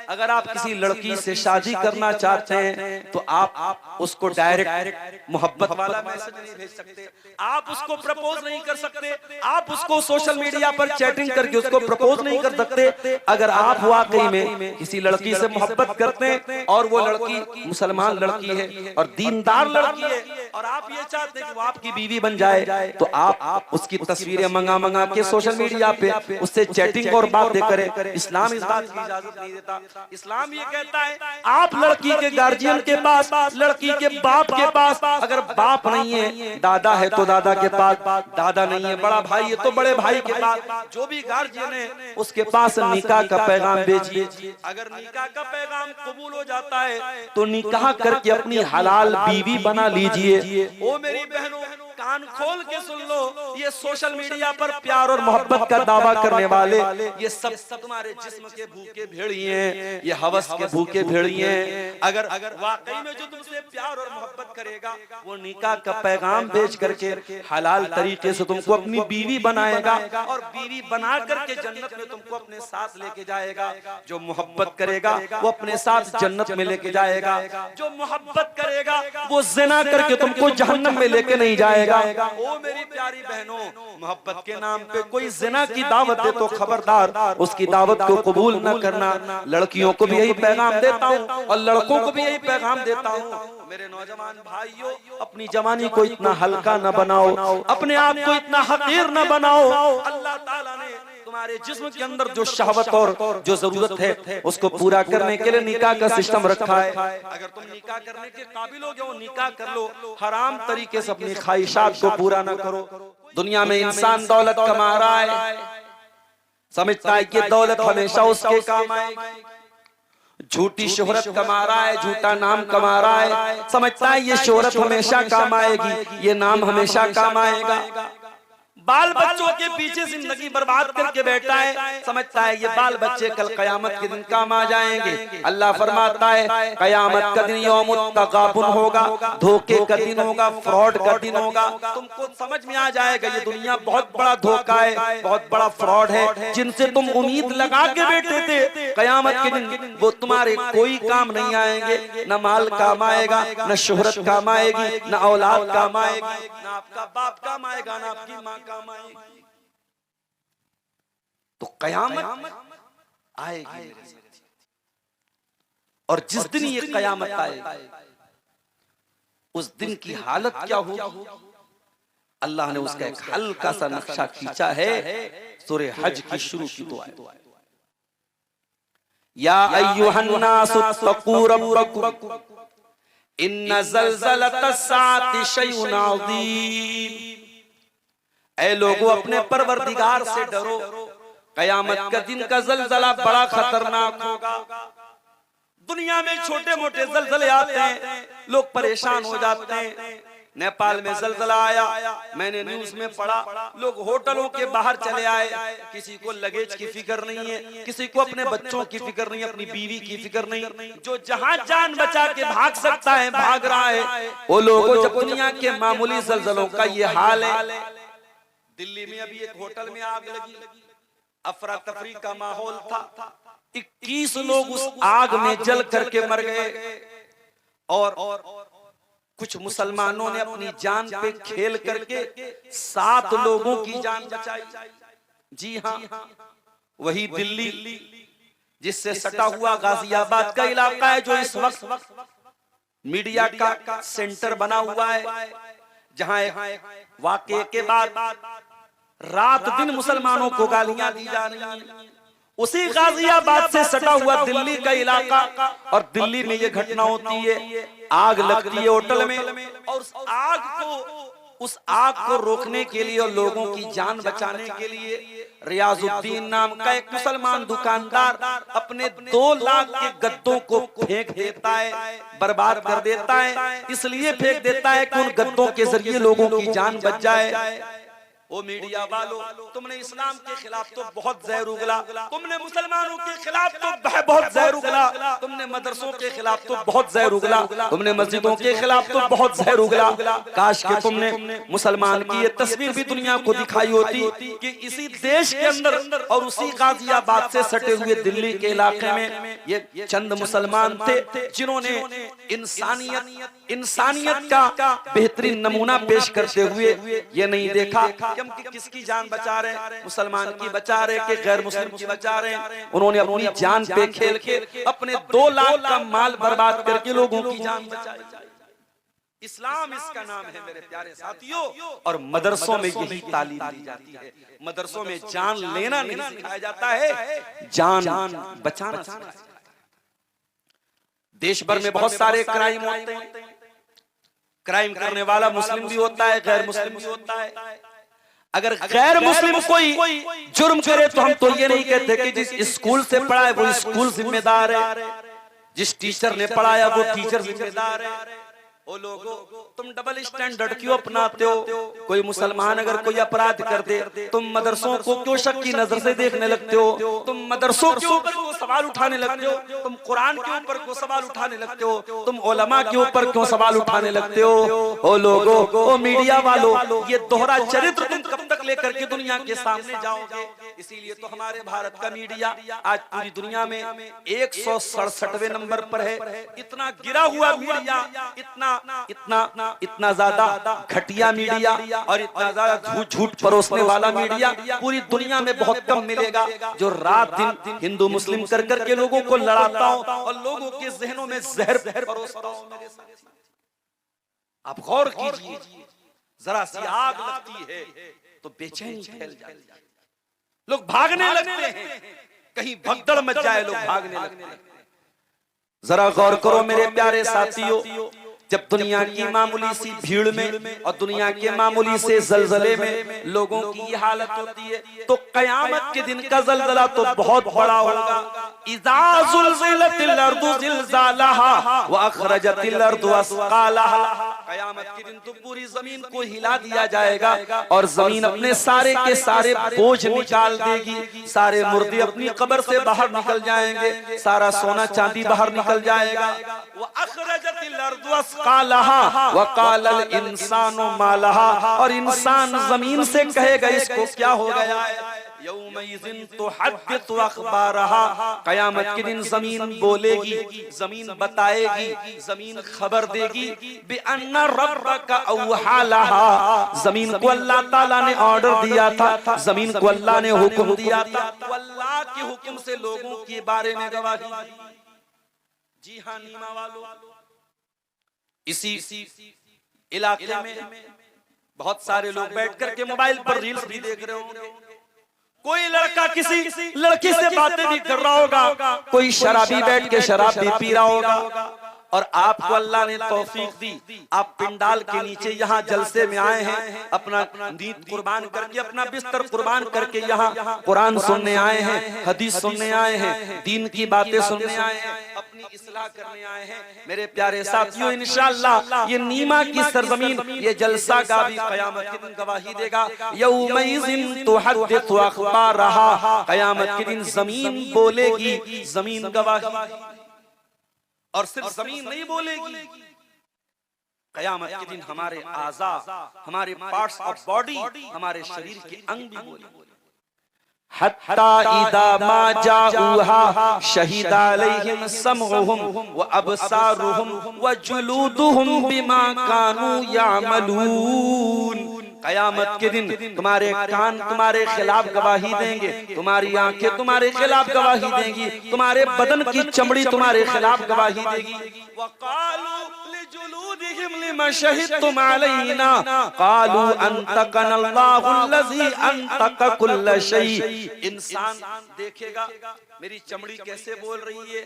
अगर आप किसी लड़की से शादी करना चाहते हैं तो आप उसको डायरेक्ट मोहब्बत वाला मैसेज नहीं भेज सकते, आप उसको प्रपोज नहीं कर सकते, आप उसको सोशल मीडिया पर चैटिंग करके उसको प्रपोज नहीं कर सकते। अगर आप वाकई में किसी लड़की से मोहब्बत करते हैं और वो लड़की मुसलमान लड़की है और दीनदार लड़की है और आप ये चाहते हैं कि वो आपकी बीवी बन जाए, तो आप उसकी तस्वीरें मंगा के सोशल मीडिया पे उससे चैटिंग और बातें करें। इस्लाम इस बात की इजाजत नहीं देता। इस्लाम ये कहता है आप लड़की के गार्जियन के पास, लड़की के बाप के पास, अगर बाप नहीं है दादा है तो दादा के पास, दादा नहीं है बड़ा भाई है तो बड़े भाई के पास, जो भी गार्जियन है उसके पास निकाह का पैगाम भेजिए। अगर निकाह का पैगाम कबूल हो जाता है तो निकाह करके अपनी हलाल बीवी बना लीजिए। ओ मेरी बहनों, कान खोल के सुन लो, ये सोशल मीडिया पर प्यार और मोहब्बत का दावा करने वाले ये सब तुम्हारे जिस्म के भूखे भेड़िए हैं, ये हवस के भूखे भेड़िए हैं। अगर वाकई में जो तुमसे प्यार और मोहब्बत करेगा वो निकाह का पैगाम भेज करके हलाल तरीके से तुमको अपनी बीवी बनाएगा और बीवी बना करके जन्नत में तुमको अपने साथ लेके जाएगा। जो मोहब्बत करेगा वो अपने साथ जन्नत में लेके जाएगा, जो मोहब्बत करेगा वो ज़िना करके तुमको जहन्नम में लेके नहीं जाएगा। ओ मेरी प्यारी बहनों, मोहब्बत के नाम पे कोई ज़िना की दावत दे तो खबरदार उसकी दावत को कबूल न करना। लड़कियों को भी यही पैगाम देता हूँ और लड़कों को भी यही पैगाम देता हूँ, मेरे नौजवान भाइयों, अपनी जवानी को इतना हल्का न बनाओ, अपने आप को इतना हकीर न बनाओ। अल्लाह ताला ने तुम्हारे जिस्म के अंदर जो शहवत और जो जरूरत है उसको पूरा करने के लिए निकाह का सिस्टम रखा है। अगर तुम निकाह करने के काबिल हो गए निकाह कर लो, हराम तरीके से अपनी ख्वाहिशात को पूरा न करो। दुनिया में इंसान दौलत कमा रहा है, समझता है कि दौलत हमेशा उसके काम आएगी, झूठी शोहरत कमा रहा है, झूठा नाम कमा रहा है, समझता है ये शोहरत हमेशा काम आएगी, ये नाम हमेशा काम आएगा। बाल बच्चों के पीछे जिंदगी बर्बाद करके बैठा है, समझता है ये बाल बच्चे कल कयामत के दिन काम आ जाएंगे। अल्लाह फरमाता है कयामत का दिन यौमुत तगाबुन होगा, धोखे का दिन होगा, फ्रॉड का दिन होगा। तुमको समझ में आ जाएगा ये दुनिया बहुत बड़ा धोखा है, बहुत बड़ा फ्रॉड है। जिनसे तुम उम्मीद लगा के बैठे थे कयामत के दिन वो तुम्हारे कोई काम नहीं आएंगे, न माल काम आएगा, न शोहरत काम आएगी, न औलाद काम आएगी, न आपका बाप काम आएगा, न आपकी माँ काम आएगी। तो कयामत आएगी और जिस दिन ये कयामत आएगी उस दिन की हालत क्या होगी अल्लाह ने उसका एक हल्का सा नक्शा खींचा है सूरह हज की शुरू की दुआ। या अय्युहन्नासु तक़ू रब्बकुम इन्न ज़लज़लतस्साअति शैउन अज़ीम। ऐ लोगों अपने परवरदिगार से डरो, कयामत का दिन का जलजला बड़ा खतरनाक होगा। दुनिया में छोटे मोटे जलजले आते हैं, लोग परेशान हो जाते हैं। नेपाल में जलजला आया, मैंने न्यूज में पढ़ा, लोग होटलों के बाहर चले आए, किसी को लगेज की फिक्र नहीं है, किसी को अपने बच्चों की फिक्र नहीं, अपनी बीवी की फिक्र नहीं। जो जहां जान बचा के भाग सकता है भाग रहा है। वो लोगों जब दुनिया के मामूली जलजलों का ये हाल है, दिल्ली में अभी एक होटल में आग लगी, अफरा तफरी का माहौल था, 21 लोग उस आग में जल करके मर गए और कुछ मुसलमानों ने अपनी जान पे खेल करके 7 लोगों की जान बचाई। जी हाँ, वही दिल्ली जिससे सटा हुआ गाजियाबाद का इलाका है जो इस वक्त मीडिया का सेंटर बना हुआ है, जहां वाकये के बाद रात दिन मुसलमानों को गालियां दी जा रही हैं। उसी गाजियाबाद से सटा हुआ दिल्ली का इलाका, और दिल्ली में ये घटना होती है, आग लगती है होटल में, और उस आग को रोकने के लिए और लोगों की जान बचाने के लिए रियाजुद्दीन नाम का एक मुसलमान दुकानदार अपने 2 लाख के गद्दों को फेंक देता है, बर्बाद कर देता है। इसलिए फेंक देता है कि उन गद्दों के जरिए लोगों की जान बच जाए। ओ मीडिया वालों, तुमने इस्लाम के खिलाफ तो बहुत जहर उगला, तुमने मुसलमानों के खिलाफ तो बहुत जहर उगला, उगला, तुमने मदरसों के खिलाफ तो बहुत जहर उगला, तुमने मस्जिदों के खिलाफ तो बहुत जहर उगला। काश कि तुमने मुसलमान की ये तस्वीर भी दुनिया को दिखाई होती कि इसी देश के अंदर और उसी गाजियाबाद से सटे हुए दिल्ली के इलाके में ये चंद मुसलमान थे जिन्होंने इंसानियत का बेहतरीन नमूना पेश करते हुए ये नहीं देखा कि हम किसकी जान बचा रहे हैं, मुसलमान की बचा रहे कि गैर मुस्लिम की बचा रहे हैं। उन्होंने अपनी जान पे खेल के अपने 2 लाख का माल बर्बाद करके लोगों की जान बचाई। इस्लाम इसका नाम है मेरे प्यारे साथियों, और मदरसों में यही तालीम दी जाती है। मदरसों में जान लेना नहीं सिखाया जाता है, जान बचाना सिखाया जाता है। देश भर में बहुत सारे क्राइम होते हैं, क्राइम करने वाला मुस्लिम भी होता है, गैर मुस्लिम भी होता है। अगर गैर मुस्लिम कोई जुर्म करे तो हम तो ये नहीं कहते कि जिस स्कूल से पढ़ा है वो स्कूल जिम्मेदार है, जिस टीचर ने पढ़ाया वो टीचर जिम्मेदार है। ओ लोगों, तुम डबल स्टैंडर्ड क्यों अपनाते हो? कोई मुसलमान अगर कोई अपराध कर दे, तुम मदरसों को क्यों शक की नजर से देखने लगते हो? तुम मदरसों के ऊपर क्यों सवाल उठाने लगते हो? तुम कुरान के ऊपर क्यों सवाल उठाने लगते हो? तुम उलमा के ऊपर क्यों सवाल उठाने लगते हो? ओ लोगों, ओ मीडिया वालों, ये दोहरा चरित्र तुम कब तक लेकर के दुनिया के सामने जाओगे? इसीलिए तो हमारे भारत का मीडिया आज पूरी दुनिया में 167वें नंबर पर है। इतना गिरा हुआ मीडिया, इतना ज्यादा घटिया मीडिया और इतना ज्यादा झूठ परोसने वाला मीडिया पूरी दुनिया में बहुत कम मिलेगा, जो रात दिन हिंदू मुस्लिम कर करके लोगों को लड़ाता हो और लोगों के जहनों में जहर परोसता हो। मेरे साथ आप गौर कीजिए, जरा सी आग लगती है तो बेचैनी फैल जाती है, लोग भागने लगते हैं, कहीं भगदड़ मच जाए लोग भागने लगते हैं। जरा गौर करो मेरे प्यारे साथियों, जब दुनिया की मामूली सी भीड़ में और दुनिया के मामूली से जलजले में लोगों की ये हालत होती है, तो कयामत के दिन का जलजला तो बहुत बड़ा होगा। इज़ा ज़ुलज़िलतिल अर्दु ज़िलज़ालहा व अख़रजतिल अर्दु अस्क़ालहा। कयामत के दिन तो पूरी जमीन को हिला दिया जाएगा और जमीन अपने सारे के सारे बोझ निकाल देगी, सारे मुर्दे अपनी कब्र से बाहर निकल जाएंगे, सारा सोना चांदी बाहर निकल जाएगा। व अख़रजतिल अर्दु अस्क़ालहा व क़ालल इंसानु मा लहा। और इंसान जमीन से कहेगा इसको क्या हो गया है। यौमइज़िन तुहद्दिसु अख़बारहा। कयामत के दिन जमीन बोलेगी, जमीन बताएगी, जमीन खबर देगी बिअन्ना रब्बका औहा लहा। जमीन को अल्लाह ताला ने ऑर्डर दिया था, जमीन को अल्लाह ने हुक्म दिया था, अल्लाह के हुक्म से लोगों के बारे में गवाही दी। जी हाँ नीमा वालों, इसी इलाके में बहुत सारे लोग बैठ करके मोबाइल पर रील्स भी देख रहे होंगे। कोई लड़का किसी लड़की से बातें भी कर रहा होगा, कोई शराबी बैठ के शराब भी पी रहा होगा। और आपको अल्लाह ने तौफीक दी, आप पिंडाल के नीचे यहाँ जलसे में आए हैं, अपना नींद कुर्बान करके, अपना बिस्तर कुर्बान करके यहाँ कुरान सुनने आए हैं, हदीस सुनने आए हैं, दीन की बातें सुनने आए हैं, अपनी इस्लाह करने आए हैं। मेरे प्यारे साथियों, इंशाअल्लाह ये नीमा की सरजमीन, ये जलसा का भी कयामत के दिन गवाही देगा। यौमइज़िन तुहद्दिसु अख़बारहा। कयामत के दिन जमीन बोलेगी, जमीन गवाही। और सिर्फ जमीन नहीं बोलेगी, कयामत के दिन हमारे आज़ा, हमारे पार्ट्स ऑफ बॉडी, हमारे शरीर के अंग भी बोलेंगे। हत्ता इदा मा जाऊहा शहीदा अलैहिम समउहुम व अबसारुहुम व जुलूदुहुम बिमा कानू यामलून। कयामत के दिन तुम्हारे कान तुम्हारे खिलाफ गवाही देंगे, तुम्हारी आंखें तुम्हारे खिलाफ गवाही देंगी, तुम्हारे बदन की चमड़ी तुम्हारे खिलाफ गवाही देगी। वक़ालू लिजुलूदिहिम लिमा शहिदतुम अलैना क़ालू अंतक़नल्लाहु अल्लज़ी अंतक़ कुल्ल शै। इंसान देखेगा मेरी चमड़ी कैसे बोल रही है।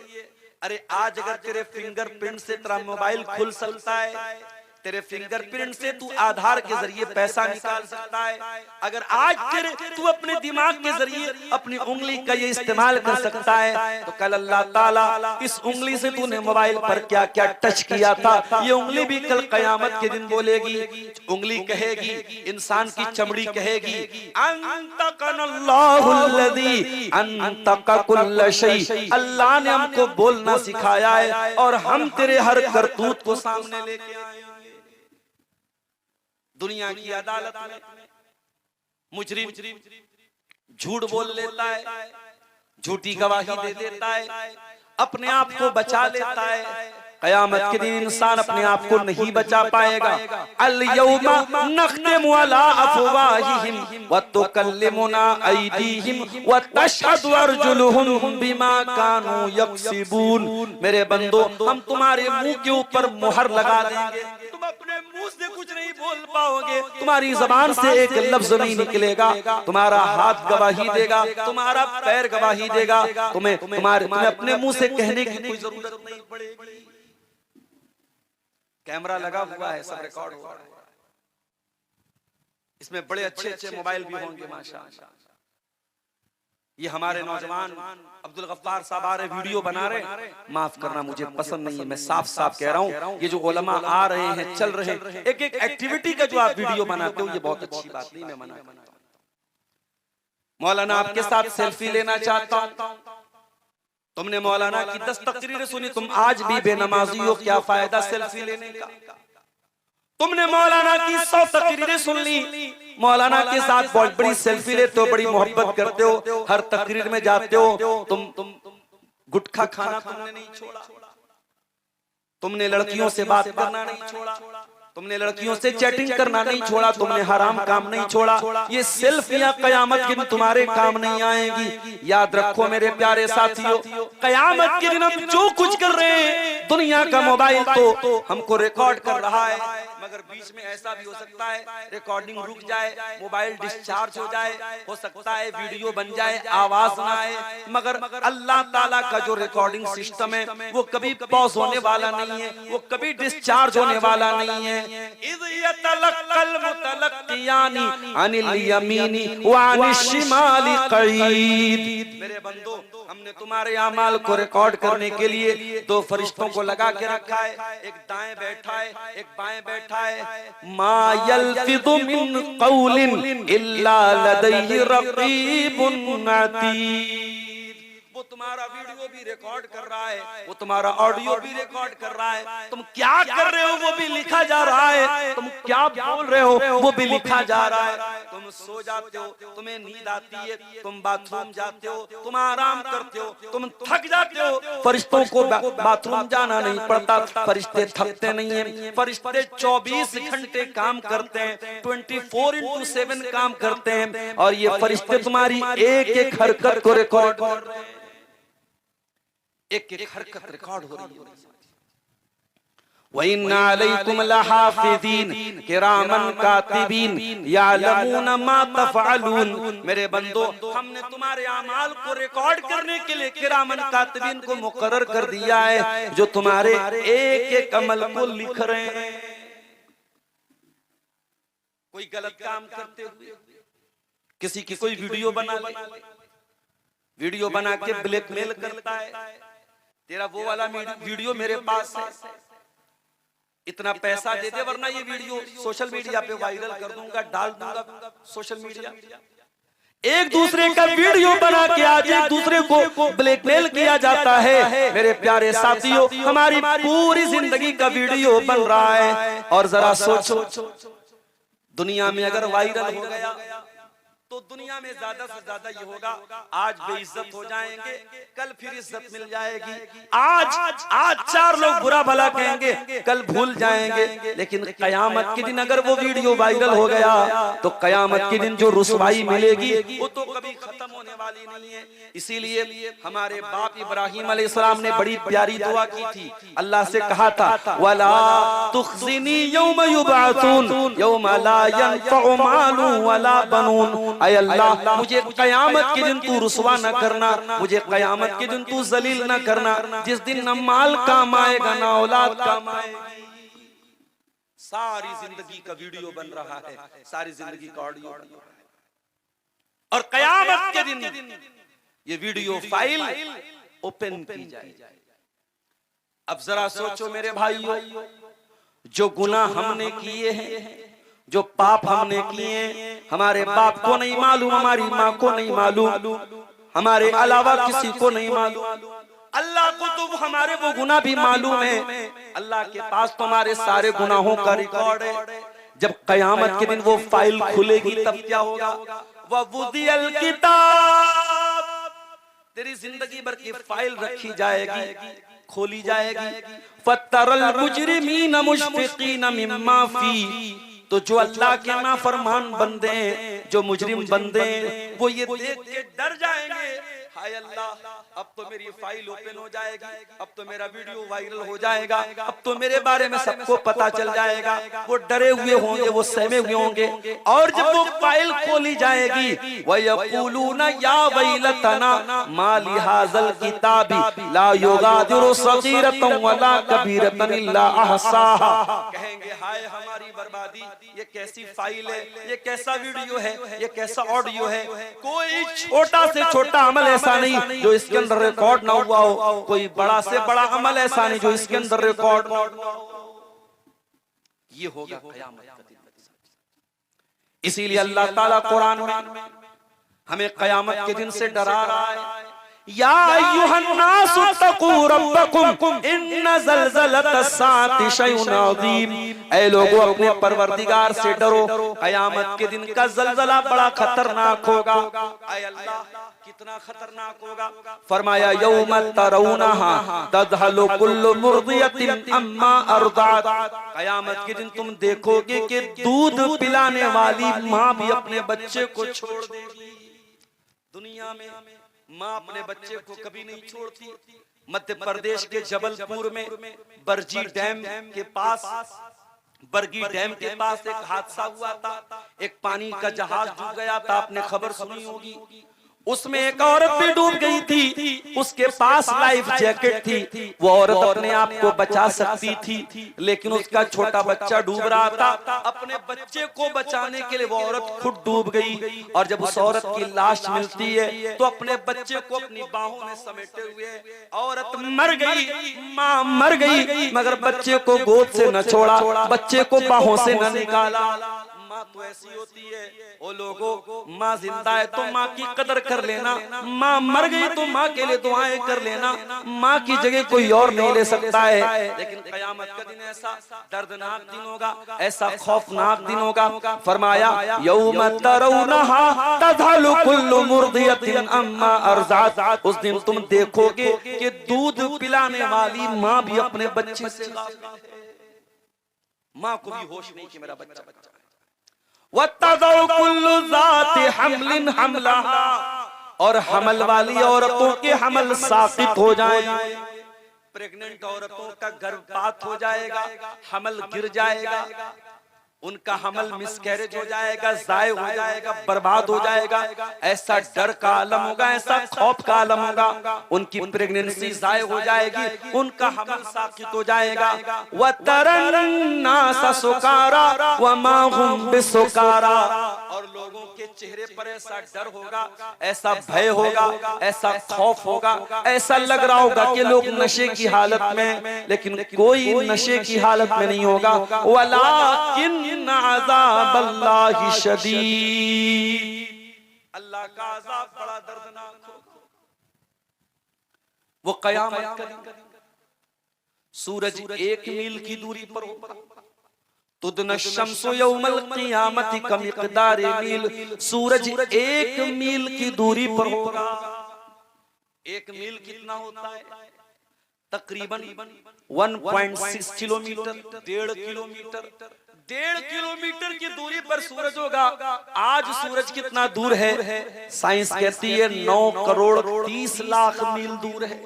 अरे आज अगर तेरे फिंगरप्रिंट से तेरा मोबाइल खुल सकता है, तेरे फिंगरप्रिंट से तू आधार के जरिए पैसा निकाल सकता है। अगर आज तू अपने दिमाग के जरिए अपनी उंगली का ये इस्तेमाल कर सकता है, तो कल अल्लाह ताला इस उंगली से तूने मोबाइल पर क्या क्या टच किया था, ये उंगली भी कल कयामत के दिन बोलेगी। उंगली कहेगी, इंसान की चमड़ी कहेगी, अंतकनल्लाहुल्लज़ी अंतका कुल्ल शै, अल्लाह ने हमको बोलना सिखाया है और हम तेरे हर करतूत को सामने लेके आए। दुनिया की अदालत में मुजरिम झूठ बोल लेता है, झूठी गवाही दे देता है, अपने आप को बचा लेता है। कयामत के दिन इंसान अपने आप को नहीं बचा पाएगा। अल यौमा नख्तिमु अला अफवाहिहिम व तुकल्लिमुना अयदीहिम व तशहदु अर्जुलुहुम बिमा कानू यक्सिबून। मेरे बंदो, हम तुम्हारे मुंह के ऊपर मुहर लगा देंगे, तुम अपने मुंह से कुछ नहीं बोल पाओगे, तुम्हारी जबान से एक लफ्ज नहीं निकलेगा, तुम्हारा हाथ गवाही देगा, तुम्हारा पैर गवाही देगा, तुम्हें अपने मुंह से कहने की कोई जरूरत नहीं पड़ेगी। कैमरा लगा हुआ है, सब रिकॉर्ड हो रहा है, इसमें बड़े अच्छे अच्छे मोबाइल भी होंगे माशाअल्लाह। ये हमारे नौजवान अब्दुल गफ्फार साहब आ रहे, वीडियो बना रहे, माफ करना मुझे पसंद नहीं है, मैं साफ साफ कह रहा हूँ, ये जो उलमा आ रहे हैं, चल रहे हैं, एक एक एक्टिविटी का जो आप वीडियो बनाते हो, ये बहुत अच्छी बात नहीं, मैं मना करता हूं। मौलाना आपके साथ सेल्फी लेना चाहता हूं, तुमने मौलाना की 10 तकरीरें सुनी, तुम आज भी बेनमाजी हो, क्या फायदा सेल्फी लेने का। तुमने मौलाना की 100 तकरीरें सुन ली, मौलाना के साथ बहुत बड़ी सेल्फी लेते हो, बड़ी मोहब्बत करते हो, हर तकरीर में जाते हो, तुम गुटखा खाना तुमने नहीं छोड़ा, तुमने लड़कियों से बात करना नहीं छोड़ा, तुमने लड़कियों से चैटिंग करना नहीं छोड़ा, तुमने हराम काम नहीं छोड़ा। ये सेल्फियां कयामत के दिन तुम्हारे काम नहीं आएंगी। याद रखो मेरे प्यारे साथियों, कयामत के दिन हम जो कुछ कर रहे हैं, दुनिया का मोबाइल तो हमको रिकॉर्ड कर रहा है, मगर बीच में ऐसा भी हो सकता है रिकॉर्डिंग रुक जाए, मोबाइल डिस्चार्ज हो जाए, हो सकता है वीडियो बन जाए, आवाज ना आए, मगर अल्लाह ताला का जो रिकॉर्डिंग सिस्टम है वो कभी पॉज होने वाला नहीं है, वो कभी डिस्चार्ज होने वाला नहीं है। इज़ यतलक्कल मुतलक्कियानी अनिल यमीनी व अनिश शिमाली क़ईद। मेरे बंदो, हमने तुम्हारे अमाल को रिकॉर्ड करने के लिए 2 फरिश्तों को लगा के रखा है, एक दाएं बैठा है, एक बाएं बैठा है। मा यल्फिज़ु मिन क़ौलिन इल्ला लदैहि रक़ीबुन अतीद। वो तुम्हारा वीडियो भी रिकॉर्ड कर रहा है, वो तुम्हारा ऑडियो भी रिकॉर्ड कर रहा है, तुम क्या कर रहे हो वो भी लिखा जा रहा है, तुम क्या बोल रहे हो वो भी लिखा जा रहा है। तुम सो जाते हो, तुम्हें नींद आती है, तुम बाथरूम जाते हो, तुम आराम करते हो, तुम थक जाते हो, फरिश्तों को बाथरूम जाना नहीं पड़ता, फरिश्ते थकते नहीं है, फरिश्ते 24 घंटे काम करते हैं, 24/7 काम करते हैं, और ये फरिश्ते तुम्हारी एक एक हरकत को रिकॉर्ड कर रहे हैं, एक एक हरकत रिकॉर्ड हो रही है। व इन्ना अलैकुम लहाफिज़ीन किरामन कातिबीन यालमून मा तफअलून। मेरे बंदो, हमने तुम्हारे अमाल को रिकॉर्ड करने के लिए किरामन कातिबीन को मुकर्रर कर दिया है, जो तुम्हारे एक एक अमल को लिख रहे हैं। कोई गलत काम करते हुए किसी की कोई वीडियो बना ले, वीडियो बना के ब्लैकमेल करता है, तेरा वो वाला वीडियो मेरे पास है, इतना पैसा दे दे वरना ये वीडियो सोशल मीडिया पे वायरल कर दूंगा, डाल दूंगा सोशल मीडिया। एक दूसरे का वीडियो बना के आज एक दूसरे को ब्लैकमेल किया जाता है। मेरे प्यारे साथियों, हमारी पूरी जिंदगी का वीडियो बन रहा है, और जरा सोचो, दुनिया में अगर वायरल हो गया तो दुनिया में ज्यादा से ज्यादा ये होगा, आज बेइज्जत हो जाएंगे, कल फिर इज्जत मिल जाएगी, आज 4 लोग बुरा भला कहेंगे, कल भूल जाएंगे, लेकिन कयामत के दिन अगर वो वीडियो वायरल हो गया तो कयामत के दिन जो रुसवाई मिलेगी वो तो कभी खत्म होने वाली नहीं है। इसीलिए हमारे बाप इब्राहिम अलैहिस्सलाम ने बड़ी प्यारी दुआ की थी, अल्लाह से कहा था, वला तुखज़िनी यौम युबअसून यौम ला यनफ़उ मालुन वला बनून। ऐ अल्लाह, मुझे कयामत के दिन तू रुसवा न करना, मुझे कयामत के दिन तू जलील न करना, जिस दिन न माल काम आएगा न औलाद काम आएगी। सारी जिंदगी का वीडियो बन रहा है, सारी जिंदगी का ऑडियो बन रहा है, और कयामत के दिन ये वीडियो फाइल ओपन की जाए। अब जरा सोचो मेरे भाइयों, जो गुनाह हमने किए हैं, जो पाप हमने किए, हमारे बाप को नहीं मालूम, हमारी माँ को नहीं मालूम, हमारे अलावा किसी को नहीं मालूम, अल्लाह को तो हमारे वो गुनाह भी मालूम है। अल्लाह के पास तो हमारे सारे गुनाहों का रिकॉर्ड है। जब कयामत के दिन वो फाइल खुलेगी तब क्या होगा? ववुदियल किताब, तेरी जिंदगी भर की फाइल रखी जाएगी, खोली जाएगी। फतरल मुजरिमीन मुशफिकीन मिम्मा फी, तो जो अल्लाह के नाफरमान बंदे हैं, जो मुजरिम बंदे हैं, वो ये देख के डर जाएंगे, हाय अल्लाह अब तो मेरी फाइल ओपन हो जाएगी, अब तो मेरा वीडियो वायरल हो जाएगा, अब तो मेरे बारे में सबको पता चल जाएगा। वो डरे हुए होंगे, वो सहमे हुए होंगे, और जब वो फाइल खोली जाएगी, वयक़ूलूना या वैलतना मा लिहाज़ल किताबी ला युगादिरु सगीरतन वला कबीरतन इल्ला अहसाहा, कहेंगे हाय हमारी बर्बादी, ये कैसी फाइल है, ये कैसा वीडियो है, ये कैसा ऑडियो है। कोई छोटा से छोटा अमल ऐसा नहीं जो इसके अंदर रिकॉर्ड ना हुआ हो, कोई बड़ा से बड़ा अमल ऐसा नहीं जो इसके अंदर रिकॉर्ड ना हो। ये होगा क़यामत का दिन। इसीलिए अल्लाह ताला कुरान में हमें क़यामत के दिन से डरा रहा है। या अय्युहन्नासु तक़ू रब्बकुम इन्न ज़लज़लतस्साअति शैउन अज़ीम, ऐ लोगों अपने परवरदिगार से डरो, क़यामत के दिन का ज़लज़ला बड़ा खतरनाक होगा। ऐ अल्लाह कितना खतरनाक होगा? फरमाया यौम तरौनहा तज़हलु कुल्लु मुर्दियतिन अम्मा अर्दात, क़यामत के दिन तुम देखोगे कि दूध पिलाने वाली माँ भी अपने बच्चे को छोड़ देगी। दुनिया में माँ अपने बच्चे को कभी नहीं छोड़ती। मध्य प्रदेश के जबलपुर में बरगी डैम के पास, बरगी डैम के पास एक हादसा हुआ था। एक पानी का जहाज डूब गया था, आपने खबर सुनी होगी। उसमें एक औरत भी डूब गई थी, उसके पास लाइफ जैकेट थी, वो औरत अपने आप को बचा सकती थी, लेकिन उसका छोटा बच्चा डूब रहा था। अपने बच्चे को बचाने के लिए वो औरत खुद डूब गई, और जब उस औरत की लाश मिलती है तो अपने बच्चे को अपनी बाहों में समेटे हुए औरत मर गई, माँ मर गई, मगर बच्चे को गोद से न छोड़ा, बच्चे को बाहों से न निकाला। माँ तो ऐसी होती है, ओ लोगों, माँ जिंदा है तो माँ की कदर कर लेना, माँ मर गई तो माँ के लिए दुआएं कर लेना, माँ की जगह कोई और नहीं ले सकता है। लेकिन क़यामत का दिन ऐसा दर्दनाक दिन होगा, ऐसा खौफनाक दिन होगा। फरमाया यौम तरौनहा तज़हलु कुल्लु मुर्दियतिन अम्मा अर्ज़अत, उस दिन तुम देखोगे कि दूध पिलाने वाली माँ भी अपने बच्चे से, माँ को भी होश नहीं कि मेरा बच्चा बच्चा। वत्तज़उ कुल्लु ज़ाति हम्लिन हमलहा, और हमल वाली औरतों के हमल साक़ित हो जाएं, प्रेग्नेंट औरतों का गर्भपात हो जाएगा, हमल गिर जाएगा, उनका हमल मिसकैरेज हो जाएगा, ज़ाय हो जाएगा, बर्बाद हो जाएगा। ऐसा डर का आलम होगा, ऐसा खौफ का आलम होगा। उनकी प्रेगनेंसी ज़ाय हो जाएगी, उनका हमल साक़ित हो जाएगा। वतरन्नास सुकारा वमा हुम बिसुकारा, और लोगों के चेहरे पर ऐसा डर होगा, ऐसा भय होगा, ऐसा खौफ होगा, ऐसा लग रहा होगा कि लोग नशे की हालत में, लेकिन कोई नशे की हालत में नहीं होगा। वलाकिन अज़ाबल्लाहि शदीद, अल्लाह का अज़ाब बड़ा दर्दनाक होगा। वो क़यामत का दिन, सूरज 1 मील की दूरी पर होगा। तुदन शम्सु यौमल क़ियामति कमिक़दारि मील, सूरज 1 मील की दूरी पर होगा। 1 मील कितना होता है? तकरीबन 1.6 किलोमीटर, 1.5 किलोमीटर। 1.5 किलोमीटर की दूरी पर सूरज होगा। आज सूरज कितना दूर है? साइंस कहती है 9 करोड़ 30 लाख मील दूर है।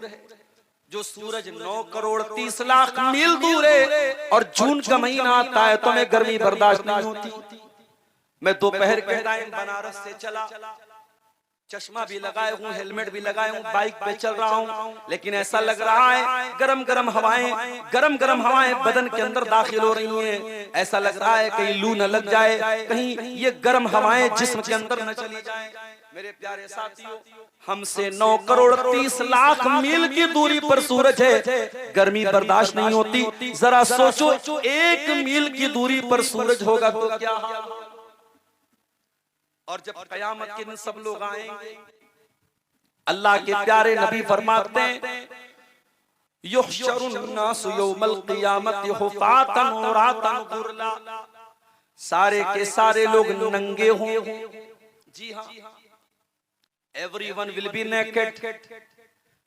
जो सूरज 9 करोड़ 30 लाख मील दूर है, और जून का महीना आता है तो हमें गर्मी बर्दाश्त नहीं होती। मैं दोपहर के टाइम बनारस से चला, चश्मा भी लगाए हूँ, हेलमेट भी लगाए हूँ, बाइक पे चल रहा हूँ, लेकिन ऐसा लग रहा है गरम गरम हवाएं बदन के अंदर दाखिल हो रही हैं। ऐसा लग रहा है कहीं लू न लग जाए, कहीं ये गर्म हवाएं जिस्म के अंदर न चली जाए। मेरे प्यारे साथियों, हमसे 9 करोड़ 30 लाख मील की दूरी पर सूरज है, गर्मी बर्दाश्त नहीं होती। जरा सोचो 1 मील की दूरी पर सूरज होगा तो क्या हाल होगा। और जब कयामत के दिन सब लोग आएंगे, अल्लाह के प्यारे नबी फरमाते हैं युहशरुन नासु यौमल क़ियामत हुफ़ातन उरातन गुरला, सारे के सारे लोग नंगे होंगे। जी हाँ, एवरीवन विल बी नेकेड,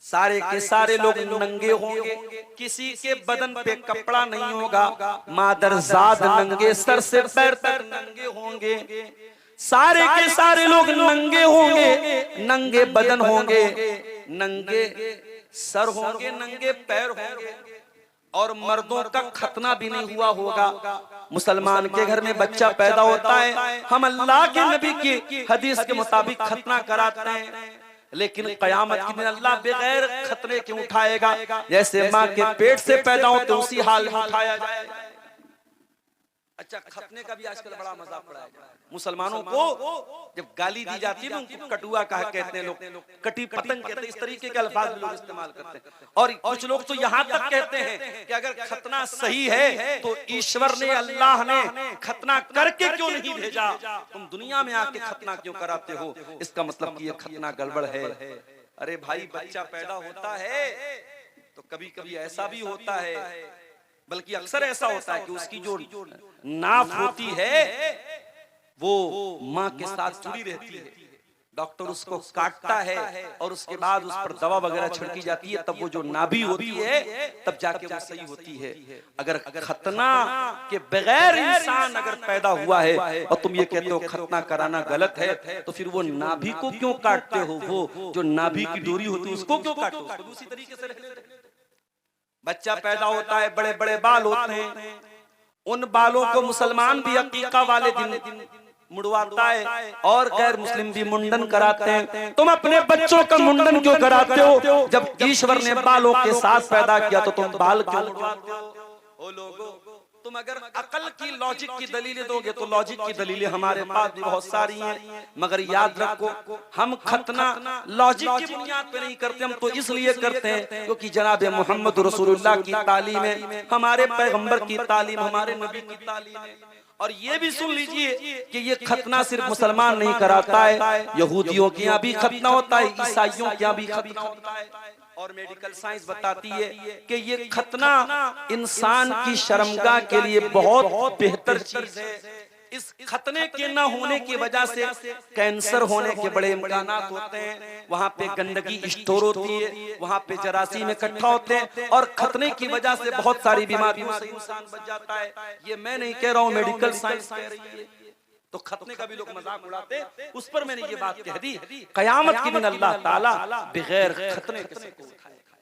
सारे के सारे लोग नंगे होंगे, किसी के बदन पे कपड़ा नहीं होगा। मादरजाद नंगे सर से पैर तक नंगे होंगे, सारे के सारे लोग नंगे होंगे, नंगे बदन होंगे, नंगे सर होंगे, नंगे पैर होंगे। और मर्दों का खतना भी नहीं हुआ होगा। मुसलमान के घर में बच्चा पैदा होता है, हम अल्लाह के नबी की हदीस के मुताबिक खतना कराते हैं, लेकिन कयामत के दिन अल्लाह बगैर खतने क्यों उठाएगा? जैसे माँ के पेट से पैदा हो तो उसी हाल में उठाया जाएगा। अच्छा, खतने का भी आजकल बड़ा मजाक उड़ाया जाता है। मुसलमानों को जब गाली दी जाती है ना, उनको कटुआ कहा कहते हैं लोग, कटी पतंग कहते हैं, इस तरीके के अल्फाज लोग इस्तेमाल करते हैं। और कुछ लोग तो यहाँ तक कहते हैं कि अगर खतना सही है तो ईश्वर ने, अल्लाह ने खतना करके क्यों नहीं भेजा, तुम दुनिया में आके खतना क्यों कराते हो? इसका मतलब कि ये खतना गड़बड़ है। अरे भाई, बच्चा पैदा होता है तो कभी कभी ऐसा भी होता है, बल्कि अक्सर ऐसा होता है कि उसकी जो नाफ होती है वो माँ के साथ जुड़ी रहती है। डॉक्टर उसको काटता है और उसके बाद उस पर दवा वगैरह छिड़की जाती है, तब वो जो नाभि होती है तब जाके वो सही होती है। अगर खतना के बगैर इंसान अगर पैदा हुआ है और तुम ये कहते हो खतना कराना गलत है, तो फिर वो नाभि को क्यों काटते हो? वो जो नाभि की डोरी होती है उसको क्यों काटो? उसको उसी तरीके से रहने दो। बच्चा पैदा होता है, बड़े बड़े बाल होते हैं, उन बालों को मुसलमान भी अकीका वाले दिन मुड़वाता है और गैर मुस्लिम भी मुंडन कराते हैं। तुम अपने बच्चों का मुंडन क्यों कराते हो? जब ईश्वर ने बालों के साथ पैदा किया तो तुम बाल क्यों मुड़वाते हो? ओ लोगों, तुम अगर अकल की, लॉजिक की दलीलें दोगे तो लॉजिक की दलीलें हमारे पास भी बहुत सारी हैं, मगर याद रखो हम खतना लॉजिक की बुनियाद पे नहीं करते, हम तो इसलिए करते हैं क्योंकि जनाब मोहम्मद रसूलुल्लाह की तालीम है, हमारे पैगंबर की तालीम, हमारे नबी की तालीम है। और ये भी सुन लीजिए कि ये खतना सिर्फ मुसलमान नहीं कराता है, यहूदियों के यहाँ भी खतना होता है, ईसाइयों के यहाँ भी खतना होता है। और मेडिकल साइंस बताती है कि ये खतना इंसान की शर्मगाह के लिए बहुत बेहतर चीज है। इस खतने के न होने की वजह से कैंसर होने के बड़े इम्कान होते हैं। वहाँ पे गंदगी स्टोर होती है, वहाँ पे जरासीम इकट्ठा होते हैं और खतने की वजह से बहुत सारी बीमारियों से इंसान बच जाता है। ये मैं नहीं कह रहा हूँ, मेडिकल साइंस कह रही है। तो खतने का भी लोग मजाक उड़ाते, उस पर मैंने ये बात कह दी। कयामत के दिन अल्लाह ताला बगैर खतने के सबको उठाएगा।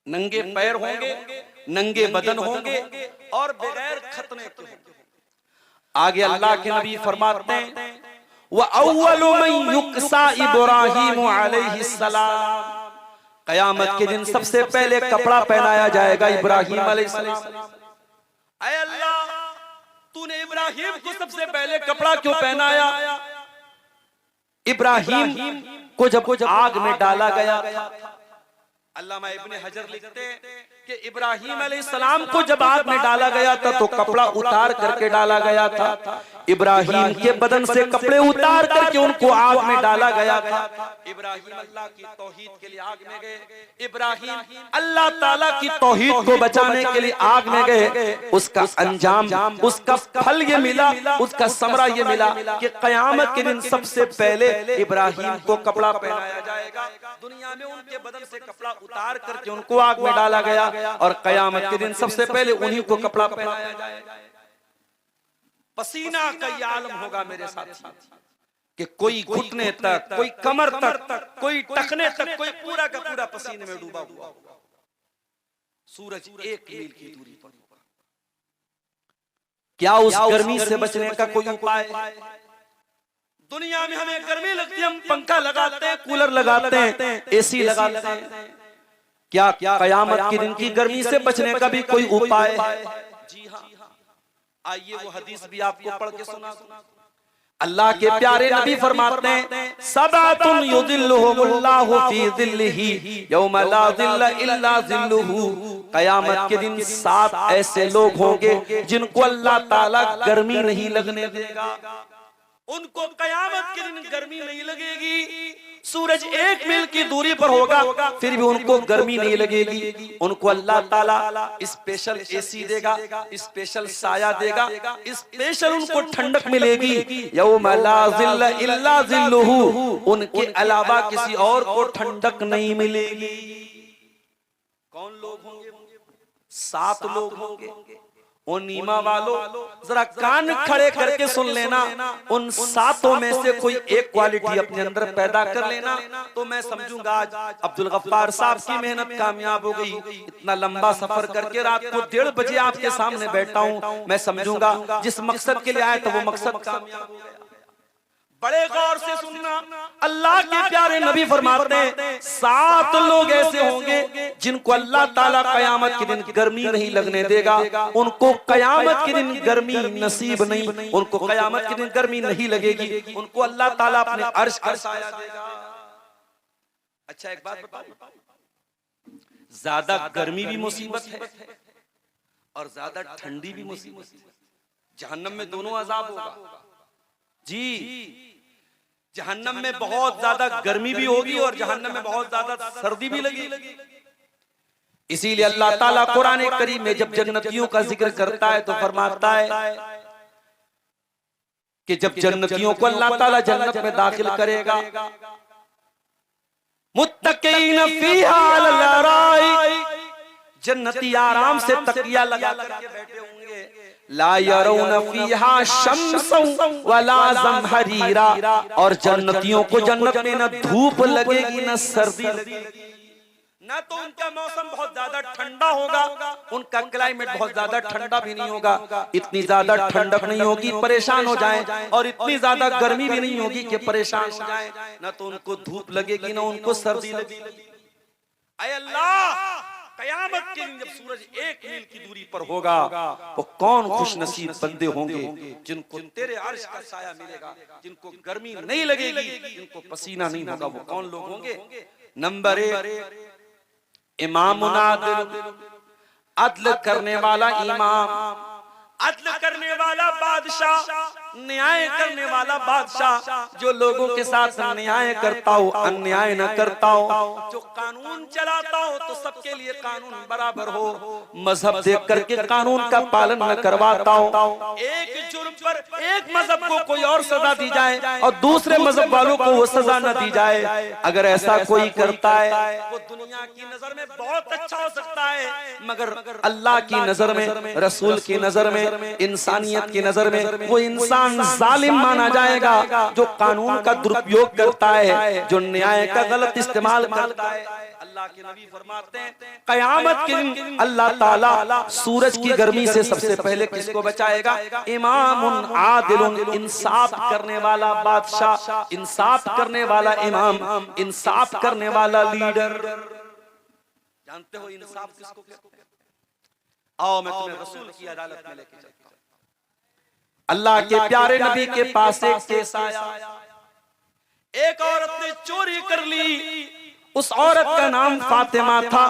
नंगे पैर होंगे, नंगे बदन होंगे और बगैर खतने के होंगे। आगे अल्लाह के नबी फरमाते हैं व अव्वलु मन युक्सा इब्राहीम अलैहिस्सलाम, कयामत के दिन सबसे पहले कपड़ा पहनाया जाएगा इब्राहीम अलैहिस्सलाम। ऐ अल्लाह, तूने इब्राहिम को सबसे पहले कपड़ा क्यों पहनाया? इब्राहिम को जब आग में डाला गया था, अल्लामा इब्ने हजर लिखते हैं कि इब्राहिम अलैहिस्सलाम को जब आग में डाला गया था तो कपड़ा उतार करके डाला गया था। इब्राहिम के बदन से कपड़े उतार करके उनको आग में डाला गया था। इब्राहिम अल्लाह की तौहीद के लिए आग में गए, इब्राहिम अल्लाह ताला की तौहीद को बचाने के लिए आग में गए। उसका अंजाम, उसका फल ये मिला, उसका समरा ये मिला कि कयामत के दिन सबसे पहले इब्राहिम को कपड़ा पहनाया जाएगा। दुनिया में उनके बदन से कपड़ा उतार करके उनको आग में डाला गया और कयामत के दिन सबसे पहले उन्हीं को कपड़ा पहनाया जाएगा। पसीना का ये आलम होगा मेरे साथ कि कोई घुटने तक, कोई कमर तक, कोई टखने तक, कोई पूरा का पूरा पसीने में डूबा हुआ होगा। सूरज 1 मील की दूरी पर होगा। क्या उस गर्मी से बचने का कोई उपाय? दुनिया में हमें गर्मी लगती है, हम पंखा लगाते हैं, कूलर लगाते हैं, एसी लगाते हैं। क्या कयामत के दिन की गर्मी से बचने का भी कोई उपाय है? जी हाँ, आइए वो हदीस भी आपको पढ़ के सुना। अल्लाह के प्यारे नबी फरमाते हैं, सबअतुन युदिल्लुहुमुल्लाहु फी ज़िल्लिही यौमा ला ज़िल्ला इल्ला ज़िल्लुहु। कयामत के दिन 7 ऐसे लोग होंगे जिनको अल्लाह ताला गर्मी नहीं लगने देगा। उनको कयामत के दिन गर्मी नहीं लगेगी। सूरज 1 मील की दूरी पर होगा फिर भी उनको गर्मी नहीं लगेगी। उनको अल्लाह ताला स्पेशल एसी देगा, स्पेशल साया देगा, स्पेशल उनको ठंडक मिलेगी। यौमा ला ज़िल्ला इल्ला ज़िल्लुहु, उनके अलावा किसी और को ठंडक नहीं मिलेगी। कौन लोग होंगे? 7 लोग होंगे। उन ईमा वालों जरा कान खड़े करके सुन लेना, उन 7 में से कोई एक क्वालिटी अपने अंदर पैदा कर लेना तो मैं समझूंगा आज अब्दुल गफ्फार साहब की मेहनत कामयाब हो गई। इतना लंबा सफर करके रात को 1:30 बजे आपके सामने बैठा हूं, मैं समझूंगा जिस मकसद के लिए आए तो वो मकसद कामयाब हो गया। बड़े गौर से सुनना, अल्लाह के प्यारे नबी फरमाते हैं 7 लोग ऐसे होंगे जिनको अल्लाह ताला कयामत के दिन गर्मी नहीं लगने देगा। उनको कयामत के दिन गर्मी नसीब नहीं, उनको कयामत के दिन गर्मी नहीं लगेगी। उनको अल्लाह ताला अपने अर्श का साया देगा। अच्छा एक बात बताओ, ज्यादा गर्मी भी मुसीबत है और ज्यादा ठंडी भी मुसीबत है। जहन्नम में दोनों अजाब होगा जी। जहन्नम में बहुत ज्यादा गर्मी भी होगी और जहन्नम में बहुत ज्यादा सर्दी भी लगेगी। इसीलिए अल्लाह ताला कुरान करीम में जब जन्नतियों का जिक्र करता है तो फरमाता है कि जब जन्नतियों को अल्लाह ताला जन्नत में दाखिल करेगा, मुत्तकीन फीहा अलल अराइक, जन्नती आराम से तकिया लगा करके बैठे होंगे। ला यरौन फीहा शम्सन वला ज़महरीरा, और जन्नतियों को जन्नत में न धूप लगेगी न सर्दी लगेगी। ना तो उनका मौसम बहुत ज्यादा ठंडा होगा, उनका क्लाइमेट बहुत ज्यादा ठंडा भी नहीं होगा, इतनी ज्यादा ठंडक नहीं होगी परेशान हो जाएं, और इतनी ज्यादा गर्मी भी नहीं होगी कि परेशान हो जाएं। ना तो उनको धूप लगेगी ना उनको सर्दी लगेगी। ऐ अल्लाह, कयामत के दिन जब सूरज 1 मील की दूरी पर होगा वो कौन खुश नसीब बंदे होंगे जिनको तेरे अर्श का साया मिलेगा, जिनको गर्मी नहीं लगेगी, जिनको पसीना नहीं होगा। वो कौन लोग होंगे? नंबर 1 इमामुन आदिल, अदल करने वाला इमाम, अदल करने वाला बादशाह, न्याय करने वाला बादशाह, जो लोगों के साथ न्याय करता हो, अन्याय न करता हो, जो कानून चलाता हो तो सबके लिए कानून बराबर हो, मजहब देख करके कानून का पालन न करवाता हो। एक जुर्म पर एक मजहब को कोई और सजा दी जाए और दूसरे मजहब वालों को वो सजा न दी जाए, अगर ऐसा कोई करता है वो दुनिया की नजर में बहुत अच्छा हो सकता है, मगर अल्लाह की नजर में, रसूल की नजर में, इंसानियत की नजर में वो इंसान जालिम माना जाएगा, जो कानून का दुरुपयोग करता है, जो न्याय का गलत इस्तेमाल करता है। अल्लाह के नबी फरमाते हैं कयामत के दिन अल्लाह ताला सूरज की गर्मी से सबसे पहले किसको बचाएगा? इमामुन आदिलुन, इंसाफ करने वाला बादशाह, इंसाफ करने वाला इमाम, इंसाफ करने वाला लीडर। जानते हो इंसाफ किसको कहते हैं? आओ मैं तुम्हें रसूल की अदालत में लेके चलता हूं। अल्लाह के प्यारे नबी के पास एक केस आया, एक औरत ने चोरी कर ली। उस औरत का नाम फातिमा था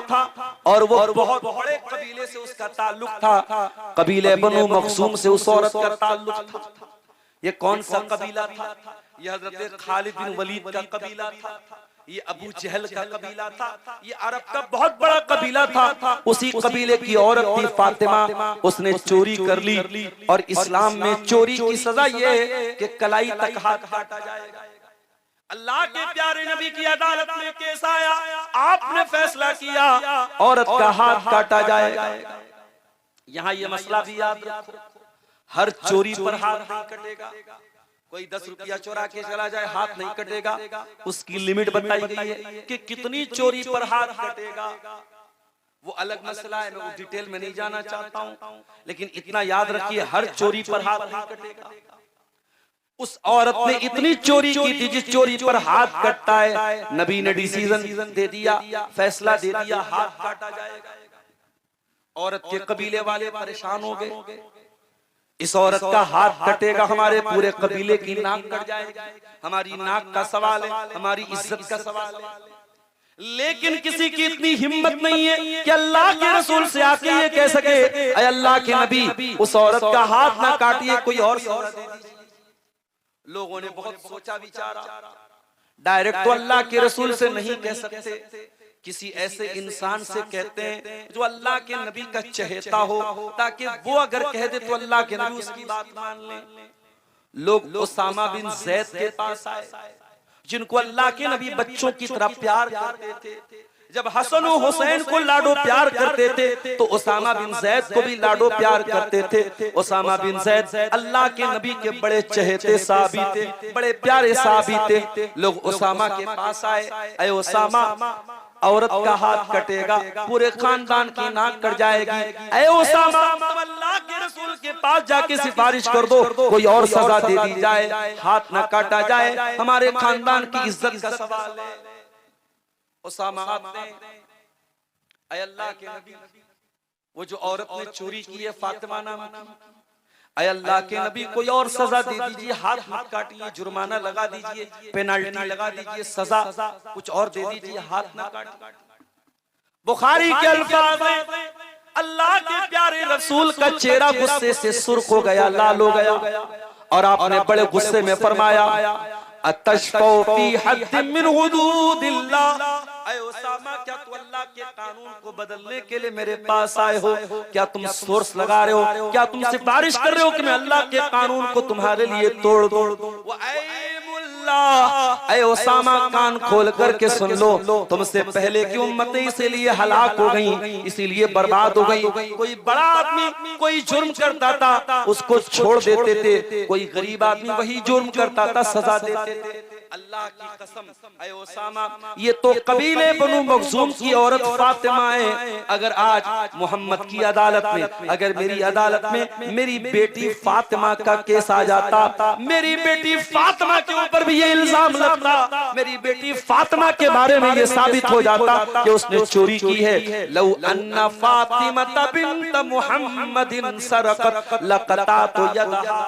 और वो बहुत बड़े कबीले से उसका ताल्लुक था, कबीले बनु मखसूम से उस औरत का ताल्लुक था। ये कौन सा कबीला था? ये हजरत खालिद बिन वलीद का कबीला था, ये अबू जहल का कबीला था, ये अरब का बहुत बड़ा कबीला था। उसी कबीले की औरत थी फातिमा, उसने चोरी कर ली और इस्लाम में चोरी की सजा ये है कि कलाई तक हाथ काटा जाएगा। अल्लाह के प्यारे नबी की अदालत में केस आया, आपने फैसला किया औरत का हाथ काटा जाएगा। यहाँ ये मसला भी याद रखो, हर चोरी पर हाथ नहीं कटेगा। कोई 10 रुपया चोरा के चला जाए हाथ नहीं कटेगा, उसकी लिमिट बताई गई है कि कितनी चोरी पर हाथ कटेगा। वो अलग मसला है, मैं वो डिटेल में नहीं जाना चाहता हूं, लेकिन इतना याद रखिए हर चोरी पर हाथ नहीं कटेगा। उस औरत ने इतनी चोरी की थी जिस चोरी पर हाथ कटता है, नबी ने डिसीजन दे दिया, फैसला दे दिया, हाथ काटा जाएगा। औरत के कबीले वाले परेशान हो गए, इस औरत का हाथ कटेगा हमारे पूरे कबीले की नाक कट जाएगी, हमारी नाक का सवाल है, हमारी इज्जत का सवाल है। लेकिन किसी की इतनी हिम्मत नहीं है कि अल्लाह के रसूल से आके ये कह सके, अय अल्लाह के नबी उस औरत का हाथ ना काटिए, कोई और औरत दे दीजिए। लोगों ने बहुत सोचा विचारा, डायरेक्ट तो अल्लाह के रसूल से नहीं कह सकते, किसी ऐसे इंसान से कहते हैं जो अल्लाह के नबी का चहेता हो, ताकि वो अगर कह दे तो अल्लाह के नबी उसकी बात मान ले। लोग उसामा बिन जैद के पास आए, जिनको अल्लाह के नबी बच्चों की तरह प्यार करते थे। जब हसन और हुसैन को लाडो प्यार करते थे तो उसामा बिन जैद को भी लाडो प्यार करते थे। उसामा बिन जैद अल्लाह के नबी के बड़े चहेते साहबी थे, बड़े प्यारे साहबी थे। लोग उसामा के पास आए, अय उसामा औरत का हाथ कटेगा, पूरे खानदान की नाक कट जाएगी, अय उसामा अल्लाह के रसूल के पास जाके सिफारिश कर दो, कोई और सजा दे दी जाए, हाथ न काटा जाए, हमारे खानदान की इज्जत का सवाल है। उसामा आपने, अय अल्लाह के नबी, वो जो औरत ने चोरी की है फातिमा नाम की, अय अल्लाह के नबी कोई और सजा दे दीजिए, हाथ मत काटिए, जुर्माना लगा दीजिए, पेनाल्टी लगा दीजिए, सजा कुछ और दे दीजिए, हाथ ना काटिए। बुखारी के अल्फाज हैं, अल्लाह के प्यारे रसूल का चेहरा गुस्से से सुर्ख हो गया, लाल हो गया, और आपने बड़े गुस्से में फरमाया, अतशफौ फी हद्द मिन हुदूदिल्लाह, अय उसामा क्या तू अल्लाह के कानून को बदलने के लिए मेरे पास आए हो? क्या तुम सोर्स लगा रहे हो? क्या तुम सिफारिश कर रहे हो कि मैं अल्लाह के कानून को तुम्हारे लिए तोड़ दूं? अय उसामा कान खोल करके सुन लो, तुमसे पहले की उम्मतें इसीलिए हलाक हो गई, इसीलिए बर्बाद हो गई। कोई बड़ा आदमी कोई जुर्म करता था उसको छोड़ देते थे, कोई गरीब आदमी वही जुर्म करता था सजा देते थे। अल्लाह की कसम, अय उसामा ये तो कबीले बनु मखजूम की औरत फातिमा है। अगर आज मोहम्मद की अदालत में, अगर मेरी अदालत में मेरी बेटी फातिमा का केस आ जाता, मेरी बेटी फातिमा के ऊपर भी ये इल्जाम लगता, मेरी बेटी फातिमा के बारे में ये साबित हो जाता कि उसने चोरी की है, लौ अन्ना फातिमा बिन्त मुहम्मदिन सरकत लक़तातु यदहा,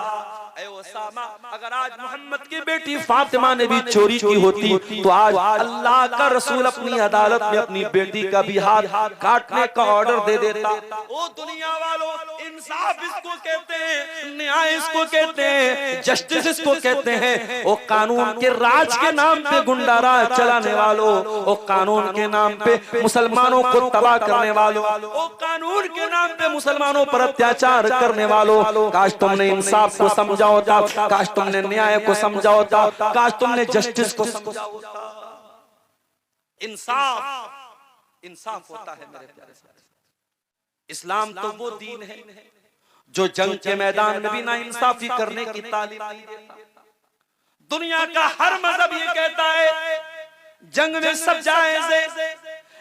अगर आज मोहम्मद की बेटी फातिमा ने भी चोरी की होती तो आज अल्लाह का रसूल अपनी अदालत में अपनी बेटी का भी हाथ काटने का ऑर्डर दे देता। ओ दुनिया वालों, इंसाफ इसको कहते हैं, न्याय इसको कहते हैं, जस्टिस इसको कहते हैं। वो कानून के राज के नाम पे गुंडा राज चलाने वालों, वो कानून के नाम पे मुसलमानों को तबाह करने वालों, वो कानून के नाम पे मुसलमानों पर अत्याचार करने वालों, काश तुमने इंसाफ को समझा होता, काश तुमने न्याय को समझा होता, काश तुमने जस्टिस को समझा होता। इंसाफ होता है मेरे प्यारे साथी। इस्लाम तो वो दीन है जो जंग के मैदान में भी ना इंसाफी करने की तालीम नहीं देता। दुनिया का हर मजहब ये कहता है जंग में सब जायज है,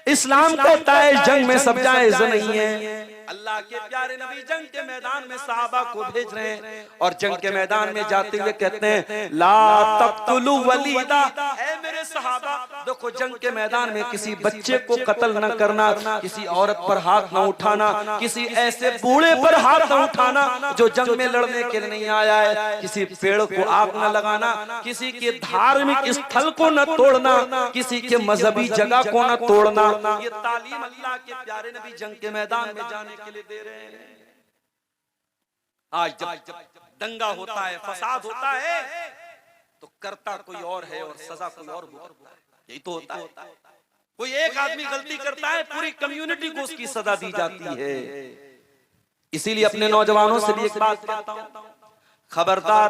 इस्लाम कहता है जंग में सब जायज नहीं है। अल्लाह के प्यारे नबी जंग के मैदान में सहाबा को भेज रहे हैं और जंग के मैदान में जाते हुए कहते हैं ला तक़्तुलू वलीदा, ऐ मेरे सहाबा देखो जंग के मैदान में किसी बच्चे को कत्ल न करना, किसी औरत पर हाथ न उठाना, किसी ऐसे बूढ़े पर हाथ न उठाना जो जंग में लड़ने के लिए नहीं आया है, किसी पेड़ को आग न लगाना, किसी के धार्मिक स्थल को न तोड़ना, किसी के मजहबी जगह को न तोड़ना। ये तालीम अल्लाह के प्यारे नबी जंग के मैदान में जाने के लिए दे रहे हैं। आज जब दंगा होता है, फसाद होता है, तो करता कोई और है और सजा कोई और भुगतता है। यही तो होता है। कोई एक आदमी गलती करता है, पूरी कम्युनिटी को उसकी सजा दी जाती है। इसीलिए अपने नौजवानों से भी एक बात कहता हूं, खबरदार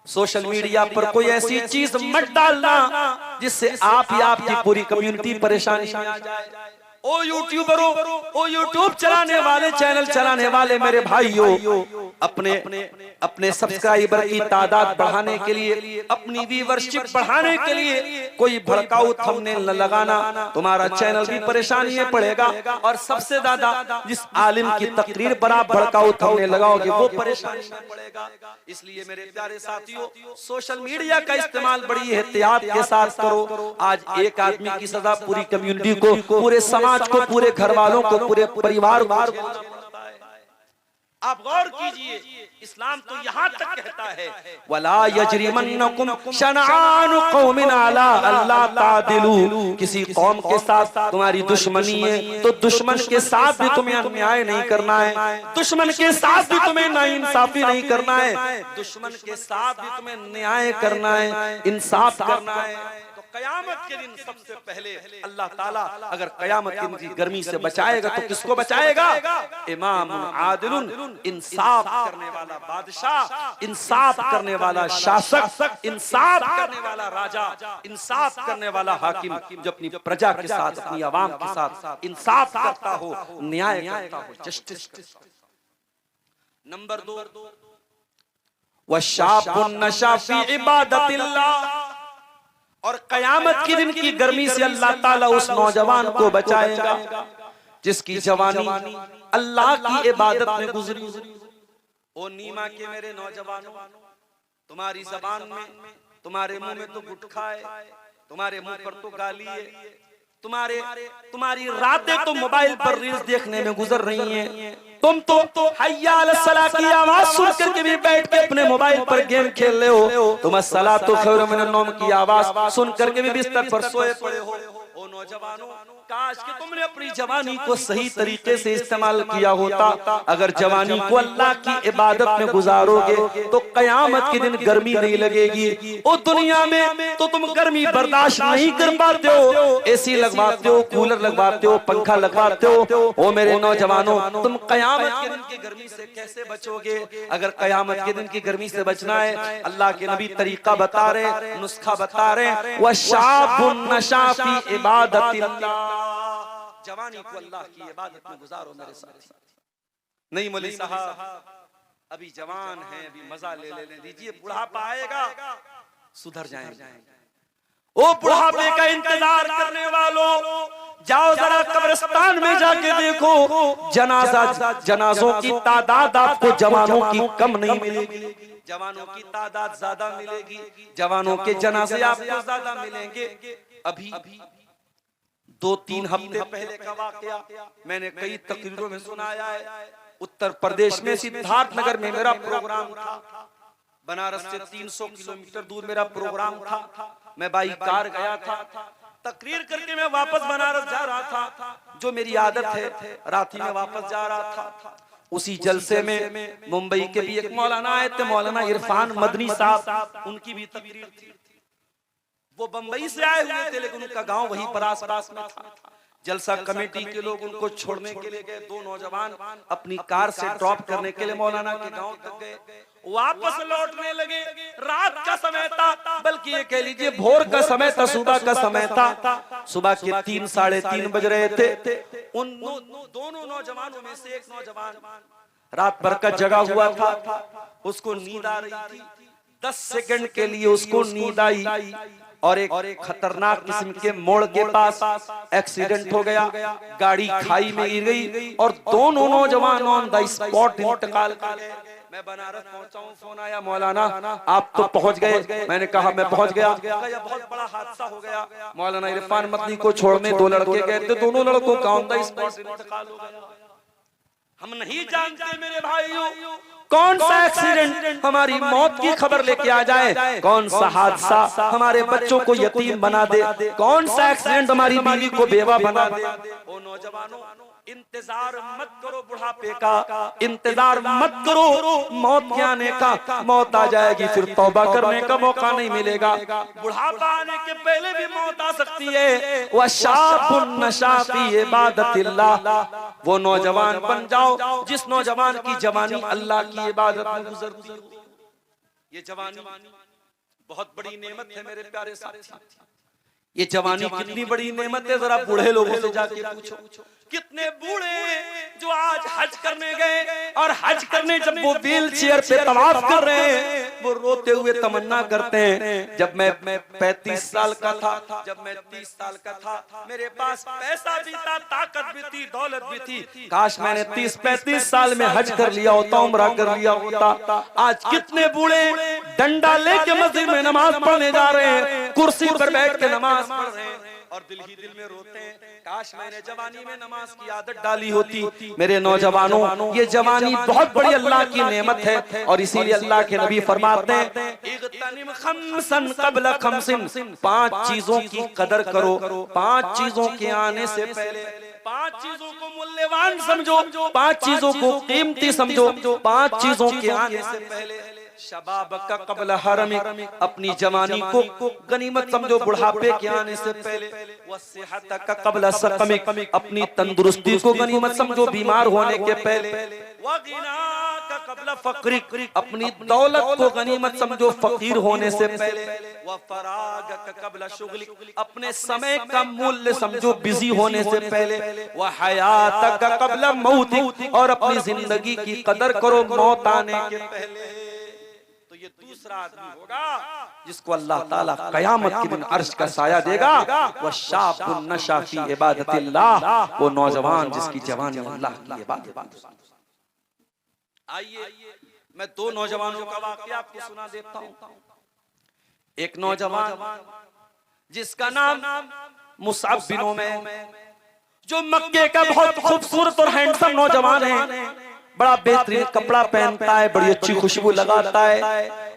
सोशल मीडिया पर कोई ऐसी चीज मत डालना जिससे आप या आपकी पूरी कम्युनिटी परेशानी में आ जाए। ओ यूट्यूबरों, ओ यूट्यूब चलाने वाले, चैनल चलाने वाले मेरे भाइयों, अपने सब्सक्राइबर की तादाद बढ़ाने के लिए, अपनी व्यूअरशिप बढ़ाने के लिए कोई भड़काऊ थंबनेल न लगाना, तुम्हारा चैनल भी परेशानी में पड़ेगा। और सबसे ज्यादा जिस आलिम की तकरीर पर आप भड़काऊ थंबनेल लगाओगे वो परेशानी में पड़ेगा। इसलिए मेरे प्यारे साथियों, सोशल मीडिया का इस्तेमाल बड़ी एहतियात के साथ करो। आज एक आदमी की सजा पूरी कम्युनिटी को, पूरे समाज को, पूरे घर वालों को, पूरे परिवार को। आप गौर कीजिए, इस्लाम तो यहाँ तक कहता है, वला यजरिमन्नकुम शनआनु कौमिन अला अल्ला तादिलू, किसी कौम के साथ तुम्हारी दुश्मनी है तो दुश्मन के साथ भी तुम्हें अन्याय नहीं करना है, दुश्मन के साथ भी तुम्हें नाइंसाफी नहीं करना है, दुश्मन के साथ भी तुम्हें न्याय करना है, इंसाफ करना है। कयामत के दिन सबसे पहले अल्लाह ताला अगर कयामत के दिन की गर्मी से बचाएगा तो किसको बचाएगा? इमाम आदिलुन, इंसाफ करने वाला बादशाह, इंसाफ करने वाला शासक, इंसाफ करने वाला राजा, इंसाफ करने वाला हाकिम, जो अपनी प्रजा के साथ, अपनी आवाम के साथ इंसाफ करता हो, न्याय करता हो, जस्टिस। नंबर 2, वशाबुन नशा फी इबादतिल्लाह, और कयामत के दिन की गर्मी से अल्लाह ताला उस नौजवान को बचाएगा जिसकी जवानी अल्लाह की इबादत में गुजरी। ओ नीमा के मेरे नौजवानों, तुम्हारी जबान में, तुम्हारे मुंह में तो गुटखा है, तुम्हारे मुंह पर तो गाली है, तुम्हारी रातें तो मोबाइल पर रील्स देखने में गुजर रही हैं। तुम तो हय्या अलस सलाह की आवाज सुन करके भी बैठ के अपने मोबाइल पर गेम खेल रहे हो। तुम अस्सलातु खैरुम मिनन नौम की आवाज सुन करके भी बिस्तर पर सोए पड़े हो। ओ नौजवानों, काश कि तुमने अपनी जवानी को सही तरीके से इस्तेमाल किया होता। अगर जवानी को अल्लाह की इबादत में गुजारोगे तो कयामत के दिन गर्मी नहीं लगेगी। ओ दुनिया में तो तुम गर्मी बर्दाश्त नहीं कर पाते हो, एसी लगवाते हो, कूलर लगवाते हो, पंखा लगवाते हो। ओ मेरे नौजवानों, तुम कयामत के दिन की गर्मी से कैसे बचोगे? अगर कयामत के दिन की गर्मी से बचना है, अल्लाह के नबी तरीका बता रहे, नुस्खा बता रहे, वशाबुन नशा फी इबादतिल्लाह, जवानी को अल्लाह की इबादत में गुजारो मेरे साथ। नहीं मौलवी साहब, अभी जवान हैं, अभी मजा ले लेने दीजिए, बुढ़ापा आएगा सुधर जाएंगे। ओ बुढ़ापे का इंतजार करने वालों, जाओ जरा कब्रिस्तान में जाके देखो, जनाजों की तादाद आपको जवानों की कम नहीं मिलेगी, जवानों की तादाद ज्यादा मिलेगी, जवानों के जनाजे आपको ज्यादा मिलेंगे। अभी 2-3 हफ्ते पहले का वाकया मैंने कई तकरीरों में सुनाया है। उत्तर प्रदेश में सिद्धार्थनगर में मेरा प्रोग्राम था, बनारस से 300 किलोमीटर दूर मेरा प्रोग्राम था। मैं बाई कार गया था, तकरीर करके मैं वापस बनारस जा रहा था, जो मेरी आदत है, रात में वापस जा रहा था। उसी जलसे में मुंबई के भी एक मौलाना आए थे, मौलाना इरफान मदनी साहब, उनकी भी तकरीर थी। वो बंबई से आए हुए थे लेकिन उनका गांव वहीं पर आसपास में था। जलसा कमेटी के लोग उनको छोड़ने के लिए गए, 2 नौजवान अपनी कार से ड्रॉप करने के लिए मौलाना के गांव तक गए, वापस लौटने लगे। रात का समय था, बल्कि ये कह लीजिए भोर का समय था, सुबह का समय था। सुबह के 3 साढ़े 3 बज रहे थे। उन दोनों नौजवानों में से एक नौजवान रात भर का जगा हुआ था, उसको नींद आ रही थी। 10 सेकंड के लिए उसको नींद आई और एक खतरनाक किस्म के मोड़ के पास एक्सीडेंट हो गया, गाड़ी खाई में गिर गई और दोनों नौजवान ऑन द स्पॉट इंतकाल कर गए। मैं बनारस पहुंचा हूं, फोन आया, मौलाना आप तो पहुंच गए। मैंने कहा मैं पहुंच गया। यह बहुत बड़ा हादसा हो गया, मौलाना इरफान मदनी को छोड़ने 2 लड़के गए थे, दोनों लड़कों का ऑन द स्पॉट इंतकाल हो गया। हम नहीं जानते मेरे भाइयों कौन सा एक्सीडेंट हमारी मौत की खबर लेके आ जाए, कौन सा हादसा हमारे बच्चों को यतीम बना दे, कौन सा एक्सीडेंट हमारी बीवी को बेवा बना दे। ओ नौजवानों, इंतजार मत करो बुढ़ापे का, इंतजार मत करो मौत के आने का। मौत आ जाएगी फिर तौबा करने का मौका नहीं मिलेगा। बुढ़ापा आने के पहले भी मौत आ सकती है। वशाबुन नशा फी इबादतिल्लाह, वो नौजवान बन जाओ जिस नौजवान की जवानी अल्लाह की इबादत में गुजरती हो। ये जवानी बहुत बड़ी नेमत है मेरे प्यारे साथी। ये जवानी कितनी बड़ी नेमत है, जरा बूढ़े लोगों से जाके पूछो। कितने बूढ़े जो आज आज हज करने गए और हज करने जब वो व्हील चेयर पे तवाफ कर रहे हैं, वो रोते हुए तमन्ना करते हैं, जब मैं 35 साल का था, जब मैं 30 साल का था, मेरे पास पैसा भी था, ताकत भी थी, दौलत भी थी, काश मैंने 30-35 साल में हज कर लिया होता, उम्रा कर लिया होता। आज कितने बूढ़े डंडा लेके मस्जिद में नमाज पढ़ने जा रहे हैं, कुर्सी पर बैठ के नमाज पढ़ रहे हैं और दिल ही दिल में रोते हैं, काश मैंने जवानी में नमाज की आदत डाली होती। मेरे नौजवानों, ये जवानी बहुत बड़ी अल्लाह की नेमत है और इसीलिए अल्लाह के नबी फरमाते हैं, इग़तनिम खम्सन क़ब्ल खम्सिन, 5 चीजों की कदर करो, 5 चीजों के आने से पहले, 5 चीजों को मूल्यवान समझो, 5 चीजों को कीमती समझो, 5 चीजों के आने से पहले। शबाब का कबल हरमिक, अपनी जवानी को गनीमत समझो बुढ़ापे के आने से पहले। वस्सिहत का कबल सकमिक, अपनी तंदुरुस्ती को गनीमत समझो बीमार होने के पहले। वगिना का कबल फक्रिक, अपनी दौलत को गनीमत समझो फकीर होने से पहले। वफराग का कबल शुगलिक, अपने समय का मूल्य समझो बिजी होने से पहले। वहयात का कबल मौतिक, और अपनी जिंदगी की कदर करो मौत आने के पहले। ये दूसरा आदमी होगा जिसको अल्लाह ताला कयामत के दिन अर्श का साया देगा। वह शाबुन नशा फी इबादतिल्लाह, वो नौजवान जिसकी जवानी अल्लाह की इबादत। आइए मैं 2 नौजवानों का वाकया आपको सुना देता हूँ। एक नौजवान जिसका नाम मुसअब बिन उमैर, जो मक्के का बहुत खूबसूरत और हैंडसम नौजवान है, बड़ा बेहतरीन कपड़ा पहनता है, बड़ी अच्छी खुशबू लगाता है,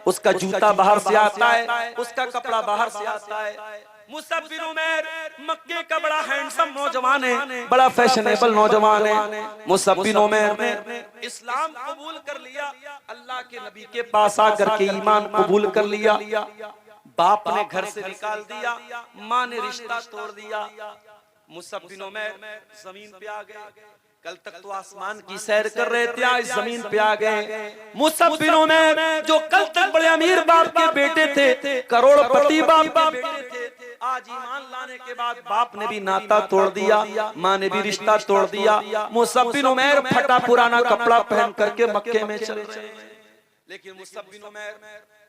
उसका जूता बाहर से आता है, उसका कपड़ा बाहर से आता है। मुसअब बिन उमैर मक्के का बड़ा हैंडसम नौजवान है, बड़ा फैशनेबल नौजवान है। मुसअब बिन उमैर ने इस्लाम कबूल कर लिया, अल्लाह के नबी के पास आकर के ईमान कबूल कर लिया। बाप ने घर से निकाल दिया, माँ ने रिश्ता तोड़ दिया। मुसअब बिन उमैर जमीन पे आ गए। कल तक तो आसमान की सैर कर रहे थे, आज जमीन पे आ गए। मुसअब बिन उमैर जो कल तक बड़े अमीर बाप के बेटे थे, करोड़पति बाप के बेटे थे, आज ईमान लाने के बाद बाप ने भी नाता तोड़ दिया, माँ ने भी रिश्ता तोड़ दिया। मुसअब बिन उमैर फटा पुराना कपड़ा पहन करके मक्के में चले गए। लेकिन मुसअब बिन उमैर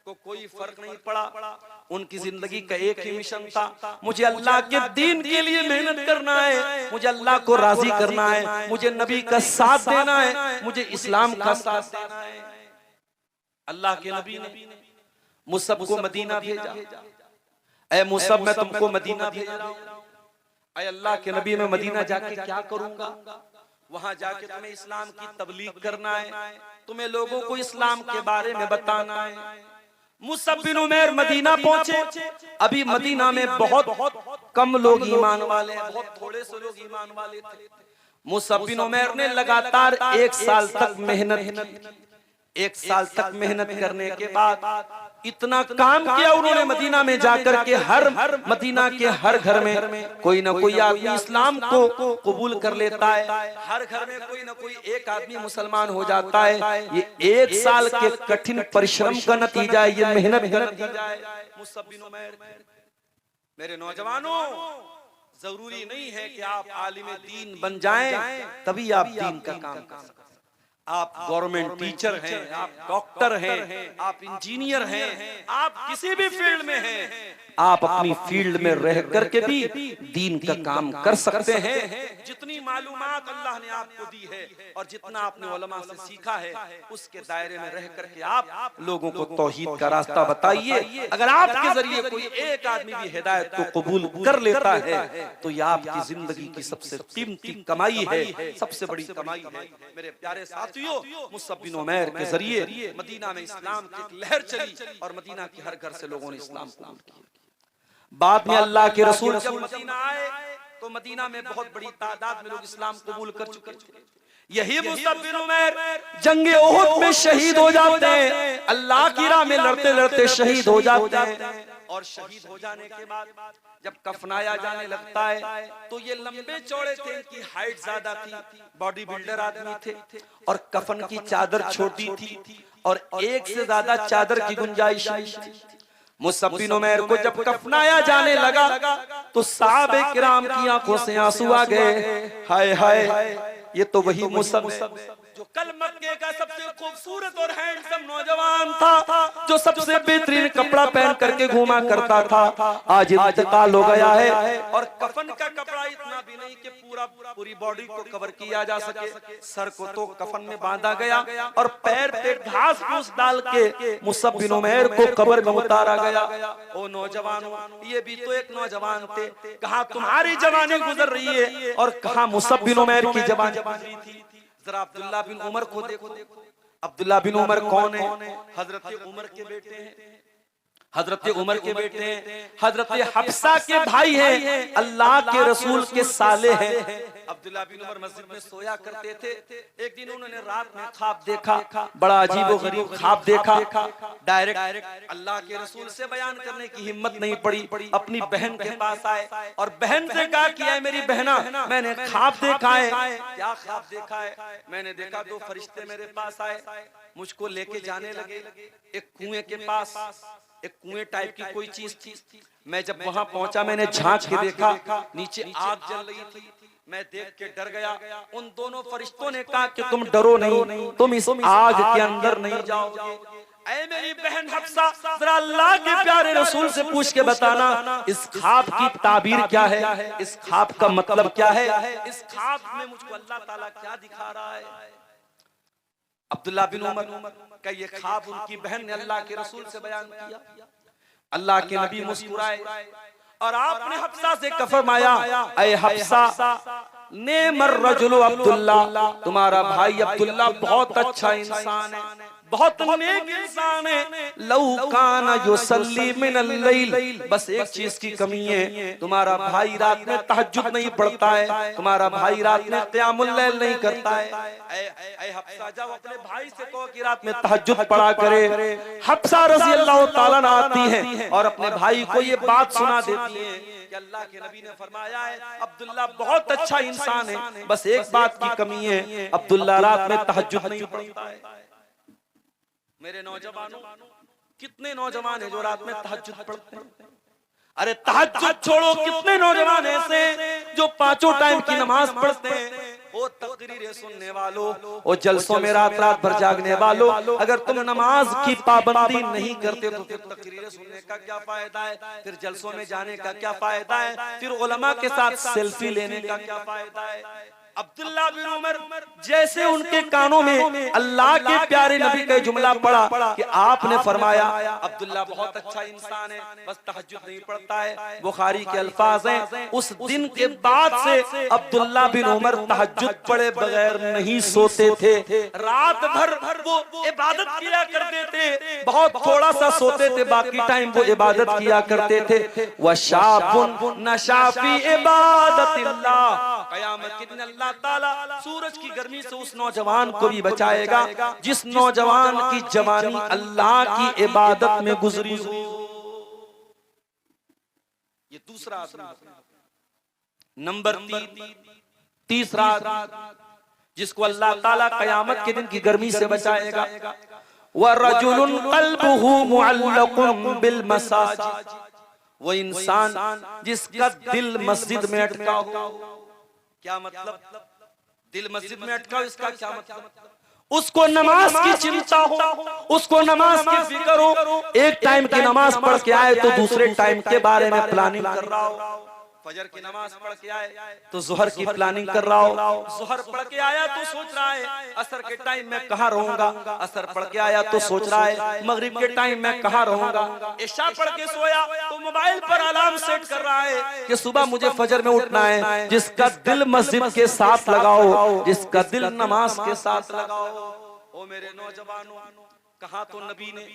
को कोई फर्क नहीं पड़ा, उनकी जिंदगी का एक ही मिशन था, मुझे अल्लाह के दीन के लिए मेहनत करना है, मुझे अल्लाह को राजी करना है, मुझे नबी का साथ देना है, मुझे इस्लाम का साथ देना है। अल्लाह के नबी ने मुसअब को मदीना भेजा। ऐ मुसअब मैं तुमको मदीना भेज रहा हूं। ऐ अल्लाह के नबी मैं मदीना जाके क्या करूंगा? वहां जाके तुम्हें इस्लाम की तबलीग करना है, तुम्हें लोगों को इस्लाम के बारे में बताना है। मुसअब बिन उमैर मदीना पहुंचे। अभी मदीना में बहुत कम लोग ईमान वाले हैं, बहुत थोड़े से लोग ईमान वाले थे। मुसअब बिन उमैर ने लगातार 1 साल तक मेहनत की। 1 साल तक मेहनत करने के बाद इतना काम किया उन्होंने, मदीना में जाकर के हर मदीना के हर घर में कोई ना कोई आदमी इस्लाम को कबूल कर लेता है, हर घर में कोई ना कोई एक आदमी मुसलमान हो जाता है। ये 1 साल के कठिन परिश्रम का नतीजा है, ये मेहनत का नतीजा है। मुसअब बिन उमैर, मेरे नौजवानों, जरूरी नहीं है कि आप आलिम दीन बन जाएं तभी आप दीन का काम कर सकते। आप गवर्नमेंट टीचर हैं, आप डॉक्टर हैं, आप इंजीनियर हैं, आप किसी भी फील्ड में हैं, आप अपनी फील्ड में रह करके भी दीन का काम कर सकते हैं। जितनी मालूमात अल्लाह ने आपको दी है और जितना आपने उलमा से सीखा है, उसके दायरे में रह करके आप लोगों को तौहीद का रास्ता बताइए। अगर आपके जरिए कोई एक आदमी भी हिदायत को कबूल कर लेता है तो यह आपकी जिंदगी की सबसे कीमती कमाई है, सबसे बड़ी कमाई है। मेरे प्यारे साथियों, मुसअब बिन उमैर के जरिए मदीना में इस्लाम की एक लहर चली और मदीना के हर घर से लोगों ने इस्लाम कबूल किया। बाद में अल्लाह के रसूल जब मदीना आए तो मदीना में बहुत बड़ी तादाद में लोग इस्लाम कबूल कर चुके। यही मुसअब बिन उमैर जंगे उहुद में शहीद हो जाते हैं, अल्लाह की राह में लड़ते लड़ते शहीद हो जाते हैं। और शहीद हो जाने के बाद जब कफनाया जाने लगता है तो ये लंबे चौड़े थे, इनकी हाइट ज्यादा थी, बॉडी बिल्डर आदमी थे और कफन की चादर छोटी थी और एक से ज्यादा चादर की गुंजाइश नहीं थी। मुसअब बिन उमैर को जब कफनाया जाने लगा तो सहाबे किराम की आंखों से आंसू आ गए। हाय हाय, ये तो वही मुसब है जो कल मक्के का सबसे खूबसूरत और हैंडसम नौजवान था, जो सबसे बेहतरीन कपड़ा पहन करके घूमा करता था, आज इंतकाल हो गया है। और कफन का कपड़ा इतना भी नहीं कि पूरी बॉडी को कवर किया जा सके, सर को तो कफन में बांधा गया और पैर पे घास फूस डाल के मुसब बिन उमैर को कब्र में उतारा गया। ओ नौजवानों, ये भी तो एक नौजवान थे, कहाँ तुम्हारी जवानी गुजर रही है और कहाँ मुसब बिन उमैर की जवानी गुजरी थी। जरा अब्दुल्ला बिन उमर को देखो। अब्दुल्ला बिन उमर कौन है? हजरत उमर के बेटे हैं, हजरत उमर के बेटे हैं, हजरत हफ्सा के भाई हैं, अल्लाह के रसूल के साले हैं। अब्दुल्ला बिन उमर मस्जिद में सोया करते थे। एक दिन उन्होंने रात में ख्वाब देखा, बड़ा अजीबोगरीब ख्वाब देखा। डायरेक्ट अल्लाह के रसूल से बयान करने की हिम्मत नहीं पड़ी, अपनी बहन के पास आए और बहन से कहा कि ऐ मेरी बहना, मैंने ख्वाब देखा है। क्या ख्वाब देखा है? मैंने देखा दो फरिश्ते मेरे पास आए, मुझको लेके जाने लगे एक कुएं के पास। एक कुएं टाइप की कोई चीज थी। मैं जब वहां पहुंचा, मैंने झांक के देखा, नीचे आग जल रही थी। मैं देख के डर गया। उन दोनों फरिश्तों ने कहा कि तुम डरो नहीं, तुम इस आग के अंदर नहीं जाओगे। ऐ मेरी बहन हफ्सा, जरा अल्लाह के प्यारे रसूल से पूछ के बताना, इस ख्वाब की ताबीर क्या है, इस ख्वाब का मतलब क्या है, इस ख्वाब में मुझको अल्लाह ताला क्या दिखा रहा है। अब्दुल्ला बिन उमर का ये ख्वाब उनकी बहन ने अल्लाह के रसूल से बयान किया। अल्लाह के नबी मुस्कुराए और आपने हफ्सा से फरमाया, ऐ हफ्सा, नेमर रजुल अब्दुल्ला, तुम्हारा भाई अब्दुल्ला बहुत अच्छा इंसान है, बहुत नेक इंसान है। लौ काना युसल्ली मिनल लैल, बस एक चीज की कमी है, तुम्हारा भाई रात में तहज्जुद नहीं पढ़ता है, तुम्हारा भाई रात में क़यामुल लैल नहीं करता है। ऐ हफ्सा, जाओ अपने भाई से कहो कि रात में तहज्जुद पढ़ा करे। हफ्सा रज़ी अल्लाह ताला अन्हा आती है और अपने भाई को ये बात सुना देती है कि अल्लाह के नबी ने फरमाया है अब्दुल्ला बहुत अच्छा इंसान है, बस एक बात की कमी है, अब्दुल्ला रात में तहज्जुद नहीं पढ़ता है। मेरे नौजवानों, कितने नौजवान हैं जो रात में तहज्जुद पढ़ते हैं? अरे तहज्जुद छोड़ो, कितने नौजवान ऐसे जो पांचों टाइम की नमाज पढ़ते हैं। ओ तकरीरें सुनने वालों, ओ जलसों में रात रात भर जागने वालों, अगर तुम नमाज की पाबंदी नहीं करते तो फिर तकरीरें सुनने का क्या फायदा है, फिर जलसों में जाने का क्या फायदा है, फिर उलमा के साथ सेल्फी लेने का क्या फायदा है। अब्दुल्ला बिन उमर जैसे उनके कानों में अल्लाह के प्यारे नबी का जुमला पड़ा कि आपने फरमाया अब्दुल्ला बहुत अच्छा इंसान है, बस तहज्जुद नहीं पढ़ता है, बुखारी के अल्फाज हैं, उस दिन के बाद से अब्दुल्ला बिन उमर तहज्जुद पढ़े बगैर नहीं सोते थे। रात भर वो इबादत किया करते थे, बहुत थोड़ा सा सोते थे, बाकी टाइम वो इबादत किया करते थे। वशाबुन नशा फी इबादतिल्लाह, क़यामत के दिन अल्लाह ताला सूरज की गर्मी से उस नौजवान को भी बचाएगा जिस नौजवान की जवानी अल्लाह की इबादत में गुजरी हो। ये दूसरा नंबर तीसरा जिसको अल्लाह ताला क़यामत के दिन की गर्मी से बचाएगा, व रजुलुन क़ल्बुहु मुअल्लक़ुन बिल मसाजिद, वो इंसान जिसका दिल मस्जिद में अटका हो। क्या मतलब? दिल मस्जिद में अटका हो, इसका क्या मतलब? उसको नमाज की चिंता हो, उसको नमाज की फिक्र हो, एक टाइम की नमाज पढ़ के आए तो दूसरे टाइम के बारे में प्लानिंग कर रहा हो। फजर की नमाज पढ़ के आए तो जोहर की प्लानिंग कर रहा हो, जोहर पढ़ के आया तो सोच रहा है असर के टाइम में कहाँ रहूंगा, असर पढ़ के आया तो सोच रहा है मगरिब के टाइम में कहाँ रहूंगा, इशा पढ़ के सोया तो मोबाइल पर अलार्म सेट कर रहा है कि सुबह मुझे फजर में उठना है। जिसका दिल मस्जिद के साथ लगाओ, जिसका दिल नमाज के साथ लगाओ। ओ मेरे नौजवानों, कहाँ तो नबी ने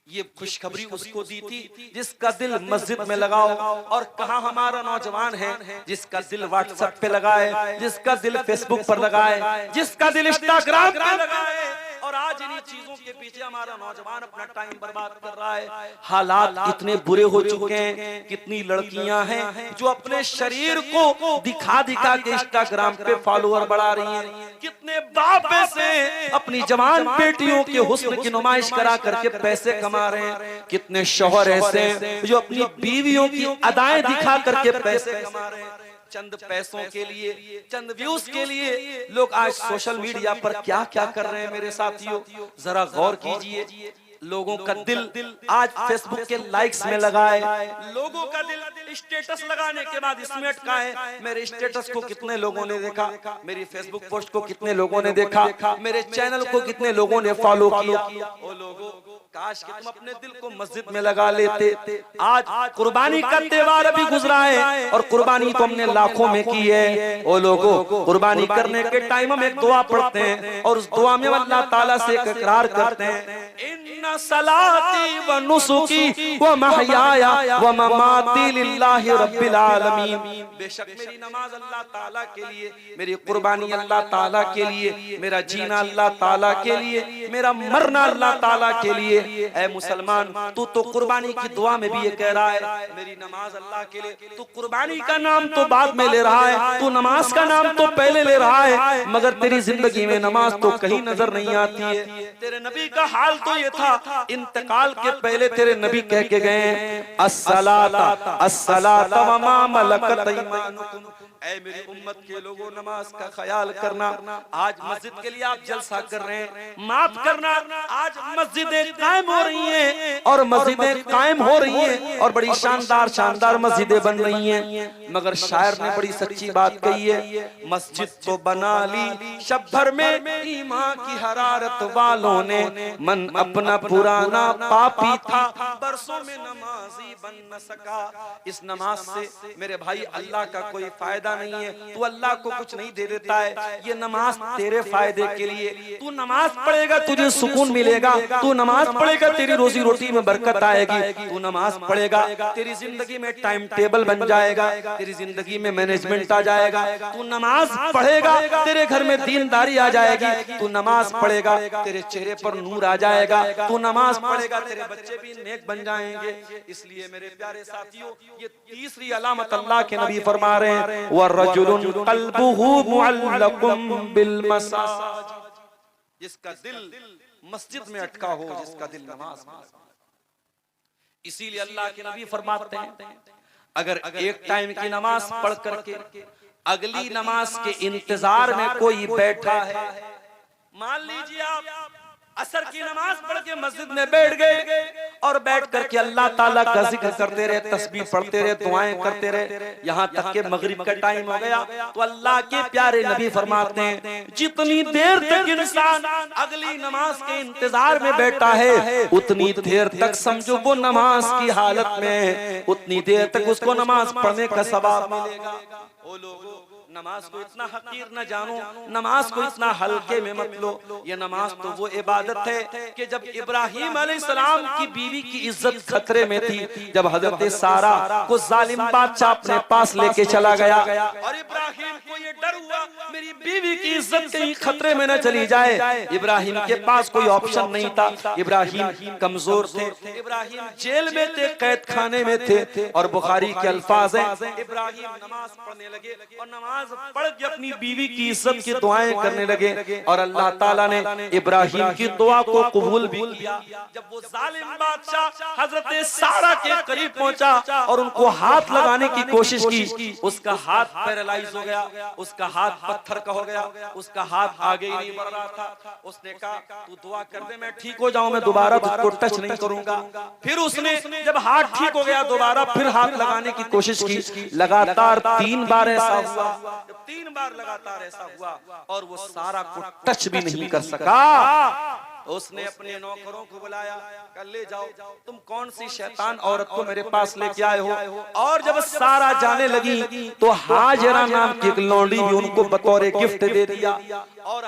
ये खुशखबरी उसको दी थी जिसका दिल मस्जिद में लगाओ, और कहाँ हमारा नौजवान है जिसका दिल व्हाट्सएप पे लगाए, जिसका दिल फेसबुक पर लगाए, जिसका दिल इंस्टाग्राम पे लगाए। और आज इन्हीं चीजों के पीछे हमारा नौजवान अपना टाइम बर्बाद कर रहा है। हालात इतने बुरे हो चुके हैं, कितनी लड़कियां हैं जो अपने शरीर को दिखा दिखा के इंस्टाग्राम पे फॉलोअर बढ़ा रही हैं, कितने बाप ऐसे अपनी जवान बेटियों के हुस्न की नुमाइश करा करके पैसे कमा रहे हैं, कितने शौहर ऐसे जो अपनी बीवियों की अदाएं दिखा करके पैसे कमा रहे हैं। चंद पैसों के लिए, चंद व्यूज के लिए लोग आज सोशल मीडिया पर क्या क्या कर रहे हैं मेरे साथियों, जरा गौर कीजिए। लोगों का दिल आज फेसबुक के लाइक्स में लगा है, लोगों का दिल स्टेटस लगाने के बाद इसमें अटका है। मेरे स्टेटस को कितने लोगों ने देखा, मेरी फेसबुक पोस्ट को कितने लोगों ने देखा, मेरे चैनल को कितने लोगों ने फॉलो किया। ओ लोगों, काश कि तुम अपने दिल को मस्जिद में लगा लेते। आज कुर्बानी का त्योहार अभी गुजरा है और कुर्बानी तो हमने लाखों में की है। ओ लोगों, कुर्बानी करने के टाइम हम एक दुआ पढ़ते हैं और उस दुआ में अल्लाह ताला से एक इकरार करते हैं, इन्ना सलाती व नुसुकी व महयाया व ममाती लिल्लाहि रब्बिल आलमीन। बेशक मेरी नमाज अल्लाह ताला के लिए, मेरी कुर्बानी अल्लाह ताला के लिए, मेरा जीना अल्लाह ताला के लिए, मेरा मरना अल्लाह ताला के लिए। ऐ मुसलमान, तू तो कुर्बानी की दुआ में भी ये कह रहा है मेरी नमाज अल्लाह के लिए। तू कुर्बानी का नाम तो बाद में ले रहा है, तू नमाज का नाम तो पहले ले रहा है, मगर तेरी जिंदगी में नमाज तो कहीं नजर नहीं आती है। तेरे नबी का हाल तो ये था, इंतकाल के पहले तेरे नबी कह के गए अस्सलाता अस्सलाता व मा मलकत ऐमानुकुम। ऐ मेरी उम्मत के लोगों, नमाज का ख्याल करना। आज मस्जिद के लिए आप जलसा कर रहे हैं, माफ करना, आज मस्जिदें कायम हो रही हैं और मस्जिदें कायम हो रही हैं और बड़ी शानदार शानदार मस्जिदें बन रही हैं, मगर शायर ने बड़ी सच्ची बात कही है, मस्जिद तो बना ली शब भर में ईमान की हरारत वालों ने, मन अपना पुराना पापी था बरसों में नमाजी बन न सका। इस नमाज से मेरे भाई अल्लाह का कोई फायदा नहीं है, तू अल्लाह को कुछ नहीं दे देता है। ये नमाज तेरे फायदे के लिए, तू नमाज पढ़ेगा तुझे सुकून मिलेगा, तू नमाज पढ़ेगा तेरी रोजी रोटी में बरकत आएगी, तू नमाज पढ़ेगा तेरी जिंदगी में टाइम टेबल बन जाएगा, तेरी जिंदगी में मैनेजमेंट आ जाएगा, तू नमाज पढ़ेगा तेरे घर में दीनदारी आ जाएगी, तू नमाज पढ़ेगा तेरे चेहरे पर नूर आ जाएगा, तू नमाज पढ़ेगा तेरे बच्चे भी नेक बन जाएंगे। इसलिए मेरे प्यारे साथियों, ये तीसरी अलामत अल्लाह के नबी फरमा रहे हैं, वरजुलुन क़ल्बुहु मुअल्लकुम बिल मसाजिद, जिसका दिल मस्जिद में अटका हो, जिसका दिल नमाज में। इसीलिए अल्लाह के नबी फरमाते हैं, अगर एक टाइम की नमाज पढ़ करके अगली नमाज के इंतजार में कोई बैठा है, मान लीजिए आप असर की नमाज पढ़ के मस्जिद में बैठ गए और बैठ करके अल्लाह ताला का जिक्र करते रहे, तस्बीह पढ़ते रहे, दुआएं करते रहे, यहाँ तक के मगरिब का टाइम हो गया, तो अल्लाह के प्यारे नबी फरमाते हैं, जितनी देर तक इंसान अगली नमाज के इंतजार में बैठा है, उतनी देर तक समझो वो नमाज की हालत में, उतनी देर तक उसको नमाज पढ़ने का सवाब मिलेगा। ओ लोगों, नमाज को इतना हकीर न जानो, नमाज को इतना हल्के में मत लो। ये नमाज तो वो इबादत है कि जब इब्राहिम अलैहिस्सलाम की बीवी की इज्जत खतरे में थी, जब हजरत सारा को जालिम बादशाह अपने पास लेके चला गया और इब्राहिम को ये डर हुआ मेरी बीवी की इज्जत कहीं खतरे में न चली जाए, इब्राहिम के पास कोई ऑप्शन नहीं था, इब्राहिम कमजोर थे, इब्राहिम जेल में थे, कैद खाने में थे, और बुखारी के अल्फाज हैं, इब्राहिम नमाज पढ़ने लगे और नमाज पढ़ के अपनी बीवी की इज्जत की दुआएं करने लगे और अल्लाह ताला ने इब्राहिम की दुआ को कबूल भी किया। जब वो जालिम बादशाह हजरत सारा के करीब पहुंचा और उनको हाथ लगाने की कोशिश की, उसका हाथ पैरालाइज हो गया, उसका हाथ पत्थर का हो गया, उसका हाथ आगे ही नहीं बढ़ रहा था। उसने कहा तू दुआ कर दे, मैं ठीक हो जाऊं, मैं दोबारा तुझको टच नहीं करूंगा। फिर उसने जब हाथ ठीक हो गया, दोबारा फिर हाथ लगाने की कोशिश की, लगातार 3 बार ऐसा हुआ, जब 3 बार लगातार ऐसा हुआ और वो सारा को टच भी नहीं कर सका, उसने अपने नौकरों को बुलाया, कल ले जाओ, तुम कौन सी शैतान औरत को मेरे पास लेके आए हो। और जब सारा जाने लगी तो हाजरा नाम की एक लौंडी भी उनको बतौर गिफ्ट दे दिया। और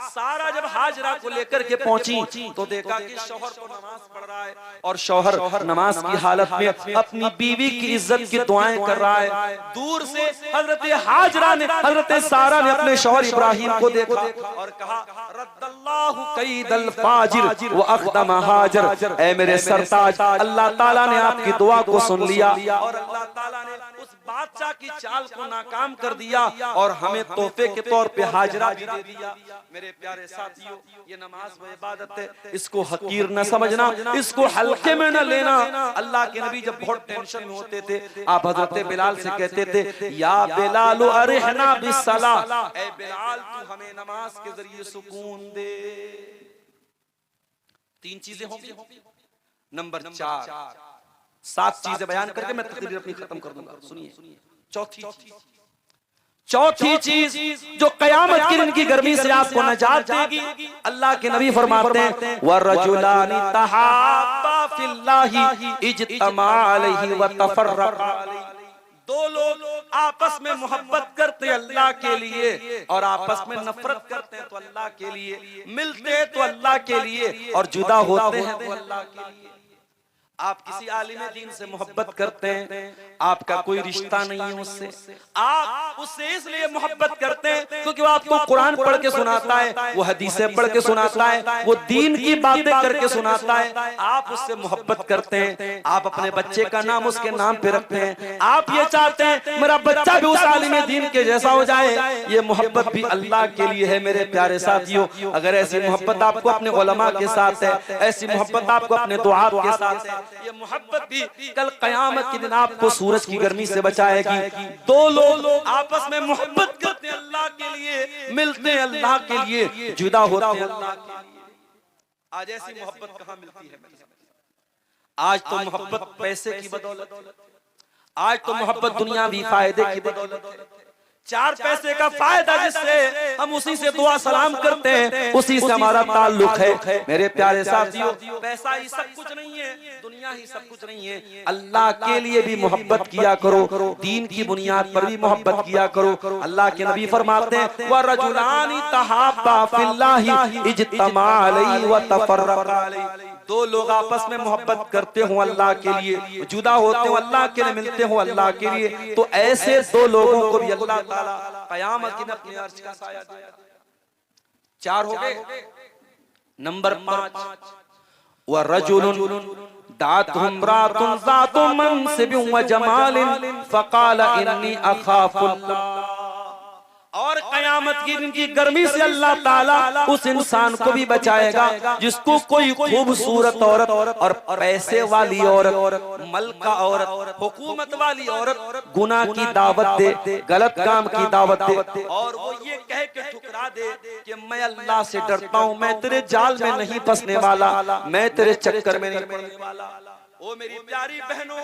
सारा जब हाजरा को लेकर के पहुंची तो देखा कि शौहर तो नमाज पढ़ रहा है और शौहर नमाज की हालत में अपनी बीवी की इज्जत की दुआएं कर रहा है। दूर से हजरत हाजरा ने, हजरत सारा ने अपने शौहर इब्राहिम को देखा और कहा रद्दल्लाहु कैदल फाजिर व अखदम हाजर, ऐ मेरे सरताज, अल्लाह ताला ने आपकी दुआ को सुन लिया और अल्लाह ताला ने उस बादशाह की चाल को नाकाम कर दिया और हमें तोहफे के तौर पे हाजरा भी दे दिया। मेरे प्यारे साथियों, ये नमाज व इबादत है, इसको हकीर न समझना, इसको हल्के में न लेना। अल्लाह के नबी जब बहुत टेंशन में होते थे, आप हजरत बिलाल से कहते थे, या बिलाल अरिहना बिस्सलाह, ऐ बिलाल तू हमें नमाज के जरिए सुकून दे। 3 चीजें होंगी। नंबर 4, 7 चीजें बयान करके मैं तकरीर अपनी खत्म कर दूंगा। सुनिए, चौथी चीज जो कयामत की दिन की गर्मी से आपको नजात देगी, अल्लाह के नबी फरमाते हैं, वरजुलानी तहाब्बा फिल्लाहि इज्तमा अलैहि व तफर्रक़ा अलैहि। 2 लोग आपस में मोहब्बत करते अल्लाह के लिए और आपस में नफरत करते हैं तो अल्लाह के लिए, मिलते हैं तो अल्लाह के लिए और जुदा होते हैं तो अल्लाह के लिए। आप किसी आलिम दीन से मोहब्बत करते हैं, आपका कोई रिश्ता नहीं है उससे, आप उससे इसलिए मोहब्बत करते हैं क्योंकि वो आपको कुरान पढ़ के सुनाता है, वो हदीसें पढ़ के सुनाता है, वो दीन की बातें करके सुनाता है, आप उससे मोहब्बत करते हैं। आप अपने बच्चे का नाम उसके नाम पे रखते हैं, आप ये चाहते हैं मेरा बच्चा भी उस आलिम दीन के जैसा हो जाए। ये मोहब्बत भी अल्लाह के लिए है। मेरे प्यारे साथियों, अगर ऐसी मोहब्बत आपको अपने उलमा के साथ है, ऐसी मोहब्बत आपको अपने दुआत के साथ है, ये मोहब्बत भी कल कयामत के दिन आपको सूरज की गर्मी से बचाएगी। 2 लोग आपस में मोहब्बत करते हैं अल्लाह के लिए, मिलते हैं अल्लाह के लिए, जुदा होते हैं अल्लाह के लिए। आज ऐसी मोहब्बत कहाँ मिलती है? आज तो मोहब्बत पैसे की बदौलत, आज तो मोहब्बत दुनियावी फायदे की बदौलत, 4 पैसे का फायदा जिससे हम उसी से दुआ सलाम करते हैं, उसी से हमारा ताल्लुक है। मेरे प्यारे साथियों, पैसा ही सब कुछ नहीं है, दुनिया ही सब कुछ नहीं है। अल्लाह के लिए भी मोहब्बत किया करो, दीन की बुनियाद पर भी मोहब्बत किया करो। अल्लाह के नबी फरमाते हैं, वरजुलानी तहाब्बा फिल्लाहि इज्तमा अलैहि व तफर्रक़ा अलैहि। 2 लोग आपस में मोहब्बत करते हो अल्लाह के लिए, जुदा होते हो अल्लाह के लिए, मिलते हो अल्लाह के लिए, तो ऐसे 2 लोगों को भी अल्लाह ताला कयामत के दिन अपने अर्श का साया देगा। 4 हो गए। नंबर 5, वरजुलुन दातहु इम्राअतुन ज़ातु मनसिबिन व जमालिन फ़क़ाल इन्नी अख़ाफ़ुल्लाह। और कयामत की दिन की गर्मी से अल्लाह ताला उस इंसान को भी बचाएगा जिसको कोई खूबसूरत औरत और पैसे वाली औरत, मलका औरत, हुकूमत वाली औरत गुनाह की दावत दे, गलत काम की दावत दे और वो ये कह के ठुकरा दे कि मैं अल्लाह से डरता हूँ, मैं तेरे जाल में नहीं फंसने वाला, मैं तेरे चक्कर में नहीं पड़ने वाला। ओ मेरी प्यारी बहनों,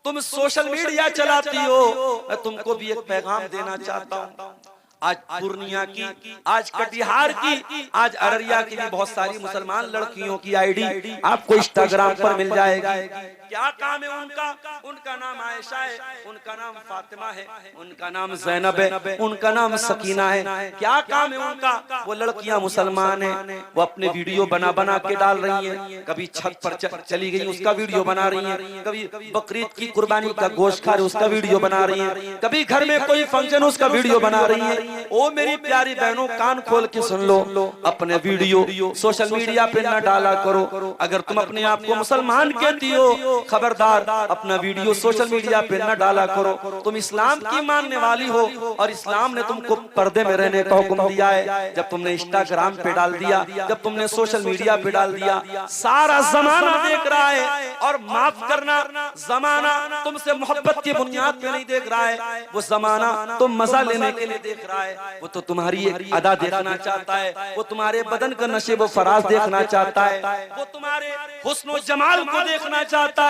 तुम सोशल मीडिया चलाती हो, मैं तुमको भी एक पैगाम देना चाहता हूँ। आज पूर्णिया की, आज कटिहार की, आज अररिया की भी बहुत सारी मुसलमान लड़कियों की आईडी आपको इंस्टाग्राम पर मिल जाएगी। क्या काम है उनका? उनका नाम आयशा है, उनका नाम फातिमा है, उनका नाम ज़ैनब है, उनका नाम सकीना है। क्या काम है उनका? वो लड़कियां मुसलमान हैं, वो अपने वीडियो बना बना के डाल रही हैं। कभी छत पर चली गई उसका वीडियो बना रही हैं, कभी बकरीद की कुर्बानी का गोश्त खा रही उसका वीडियो बना रही हैं, कभी घर में कोई फंक्शन उसका वीडियो बना रही हैं। ओ मेरी प्यारी बहनों, कान खोल के सुन लो, अपने वीडियो सोशल मीडिया पे न डाला करो। अगर तुम अपने आप को मुसलमान कहती हो, खबरदार अपना वीडियो सोशल मीडिया पे न डाला करो। तुम इस्लाम की मानने वाली हो और इस्लाम ने तुमको पर्दे में रहने का हुक्म दिया है। जब तुमने इंस्टाग्राम पे डाल दिया, जब तुमने सोशल मीडिया पे डाल दिया, सारा जमाना देख रहा है। और माफ करना, जमाना तुमसे मोहब्बत की बुनियाद पे नहीं देख रहा है, वो जमाना तुम मजा लेने के लिए देख रहा है। वो तो तुम्हारी एक अदा देखना चाहता है, वो तुम्हारे बदन का नशे व फराज देखना चाहता है, वो तुम्हारे हुस्न व जमाल को देखना चाहता है।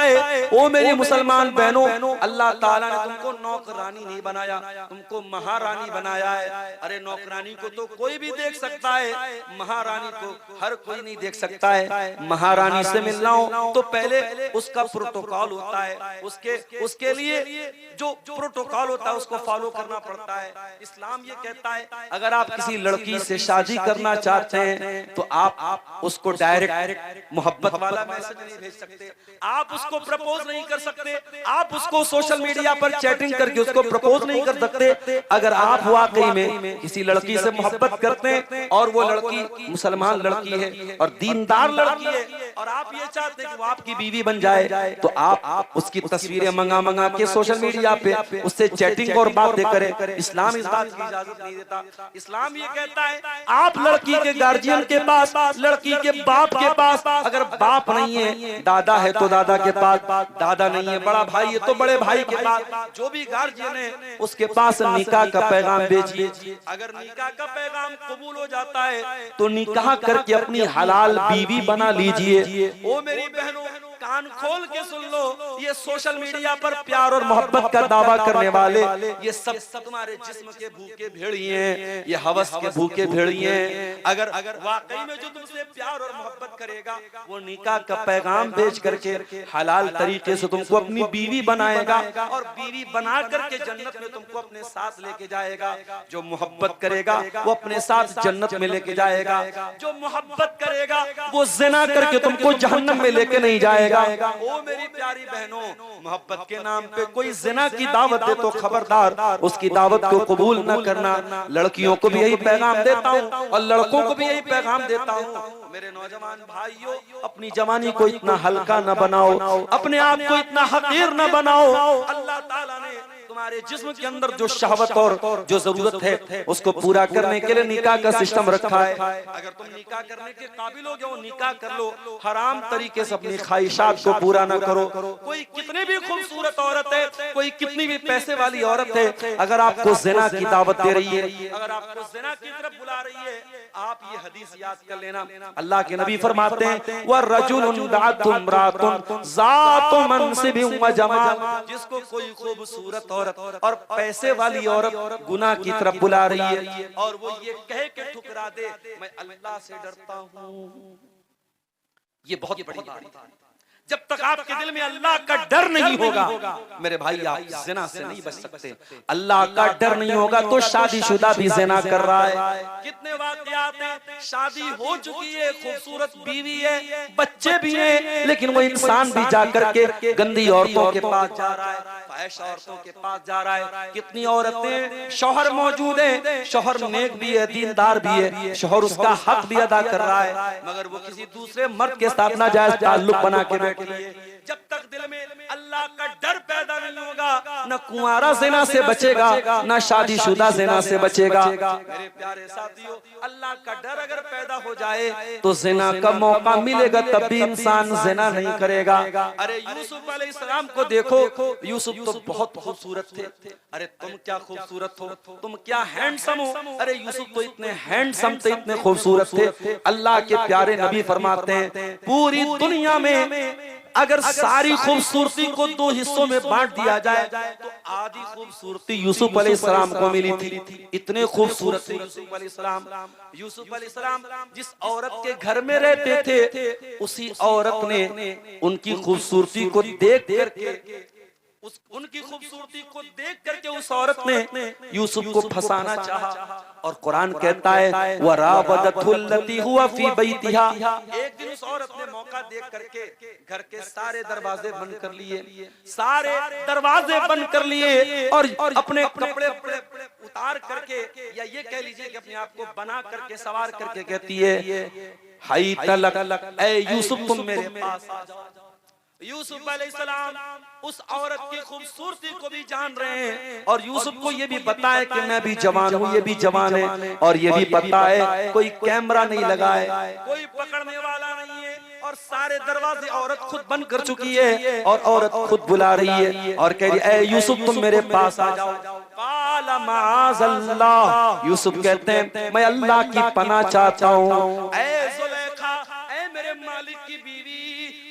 ओ मेरी मुसलमान बहनों, अल्लाह ताला ने तुमको नौकरानी नहीं बनाया, तुमको महारानी बनाया है। अरे नौकरानी को तो कोई भी देख सकता है, महारानी को हर कोई नहीं देख सकता है। महारानी से मिलना हो तो पहले उसका प्रोटोकॉल होता है, उसके लिए जो प्रोटोकॉल होता है उसको फॉलो करना पड़ता है। इस्लाम ये कहता है अगर आप किसी लड़की से शादी करना चाहते हैं तो आप उसको डायरेक्ट मोहब्बत वाला मैसेज नहीं भेज सकते, आप उसको प्रपोज नहीं कर सकते, आप उसको सोशल मीडिया पर चैटिंग करके उसको प्रपोज नहीं कर सकते। अगर आप वाकई में किसी लड़की से मोहब्बत करते हैं और वो लड़की मुसलमान लड़की है और दीनदार लड़की है और आप ये चाहते हैं कि वो आपकी बीवी बन जाए, तो आप उसकी तस्वीरें मंगा के सोशल मीडिया पे उससे चैटिंग और बातें करें। इस्लाम इस बात की इजाजत नहीं देता। इस्लाम ये कहता है आप लड़की के गार्जियन के पास, लड़की के बाप के पास, अगर बाप नहीं है दादा है तो दादा के पास, दादा नहीं है बड़ा भाई है तो बड़े भाई के पास, जो भी गार्जियन है उसके पास निकाह का पैगाम भेजिए। अगर निकाह का पैगाम कबूल हो जाता है तो निकाह करके अपनी हलाल बीवी बना लीजिए। ओ मेरी बहनों, कान खोल के सुन लो, ये सोशल मीडिया पर प्यार और मोहब्बत का दावा करने वाले ये सब तुम्हारे जिस्म के भूखे भेड़िए हैं, ये हवस के भूखे भेड़िए हैं। अगर वाकई में जो तुमसे प्यार और मोहब्बत करेगा वो निकाह का पैगाम भेज करके हलाल तरीके से तुमको अपनी बीवी बनाएगा और बीवी बना करके जन्नत में तुमको अपने साथ लेके जाएगा। जो मोहब्बत करेगा वो अपने साथ जन्नत में लेके जाएगा, जो मोहब्बत करेगा वो ज़िना करके तुमको जहन्नम में लेके नहीं जाएगा। ओ मेरी प्यारी बहनों, मोहब्बत के नाम पे कोई ज़िना की दावत दे तो खबरदार, उसकी दावत को कबूल न करना। लड़कियों को भी यही पैगाम देता हूँ और लड़कों को भी यही पैगाम देता हूँ, मेरे नौजवान भाइयों, अपनी जवानी को इतना हल्का न बनाओ, अपने आप को इतना हकीर न बनाओ। अल्लाह ताला ने तुम्हारे जिस्म के अंदर जो शहवत और जो जरूरत है उसको पूरा करने के लिए निकाह का सिस्टम रखा है। अगर तुम निकाह करने के काबिल हो गए, निकाह कर लो, हराम तरीके से अपनी ख्वाहिशात को पूरा ना करो। कोई कितनी भी खूबसूरत औरत है, कोई कितनी भी पैसे वाली औरत है, अगर आपको ज़िना की दावत दे रही है, अगर आपको ज़िना की तरफ बुला रही है, आप ये हदीस याद कर लेना। अल्लाह के नबी फरमाते हैं व रजुलुन दाअतु इम्राअतुन ज़ातु मनसिबिन व जमाल, जिसको कोई खूबसूरत औरत और पैसे वाली औरत गुनाह की तरफ बुला रही है और वो ये कह के ठुकरा दे मैं अल्लाह से डरता हूँ, ये बहुत बड़ी बात है। जब तक आपके दिल में अल्लाह का डर नहीं होगा मेरे भाई, आप ज़िना से नहीं बच सकते। अल्लाह का डर नहीं होगा तो शादीशुदा भी ज़िना कर रहा है। कितने वाक़यात हैं, शादी हो चुकी है, खूबसूरत बीवी है, बच्चे भी हैं, लेकिन वो इंसान भी जाकर के गंदी औरतों के पास जा रहा है, फहश औरतों के पास जा रहा है। कितनी औरतें, शौहर मौजूद है, शौहर नेक भी है, दीनदार भी है, शौहर उसका हक भी अदा कर रहा है, मगर वो किसी दूसरे मर्द के साथ नाजायज ताल्लुक बना के बैठे। जब तक दिल में अल्लाह का डर पैदा नहीं होगा, न कुंवारा ज़िना से बचेगा, न शादीशुदा ज़िना से बचेगा। मेरे प्यारे साथियों, अल्लाह का डर अगर पैदा हो जाए तो ज़िना का मौका मिलेगा, तब भी इंसान ज़िना नहीं करेगा। अरे यूसुफ अलैहिस्सलाम को देखो, यूसुफ तो बहुत खूबसूरत थे। अरे तुम क्या खूबसूरत हो, तुम क्या हैंडसम हो। अरे यूसुफ तो इतने हैंडसम थे, इतने खूबसूरत थे। अल्लाह के प्यारे नबी फरमाते हैं पूरी दुनिया में अगर सारी खूबसूरती को दो हिस्सों में बांट दिया जाए तो आधी खूबसूरती यूसुफ अलैहिस्सलाम को मिली थी। इतने खूबसूरत थे यूसुफ अलैहिस्सलाम। यूसुफ अलैहिस्सलाम जिस औरत के घर में रहते थे, उसी औरत ने उनकी खूबसूरती को देख करके, उनकी खूबसूरती को देख करके उस औरत ने यूसुफ को फंसाना चाहा। और कुरान कहता है वरावदतुल्लती हुआ फी बैतिहा, एक दिन उस औरत ने मौका देख करके घर के सारे दरवाजे बंद कर लिए, सारे दरवाजे बंद कर लिए और अपने कपड़े उतार करके, या ये कह लीजिए कि अपने आप को बना करके, सवार करके कहती है हाय तलक, ऐ यूसुफ तुम मेरे पास आ जाओ। यूसुफ अलैहिस्सलाम उस औरत की खूबसूरती को भी जान रहे हैं और यूसुफ को ये भी पता है कि मैं भी जवान हूँ, ये भी जवान है, और ये भी पता है कोई कैमरा नहीं लगा है, कोई पकड़ने वाला नहीं है, और सारे दरवाजे औरत खुद बंद कर चुकी है और औरत खुद बुला रही है और कह रही है यूसुफ तुम मेरे पास आ जाओ। काला माअज़ल्लाह, यूसुफ कहते हैं मैं अल्लाह की पनाह चाहता हूँ, ऐ ज़ुलेखा, ऐ मेरे मालिक की बीवी,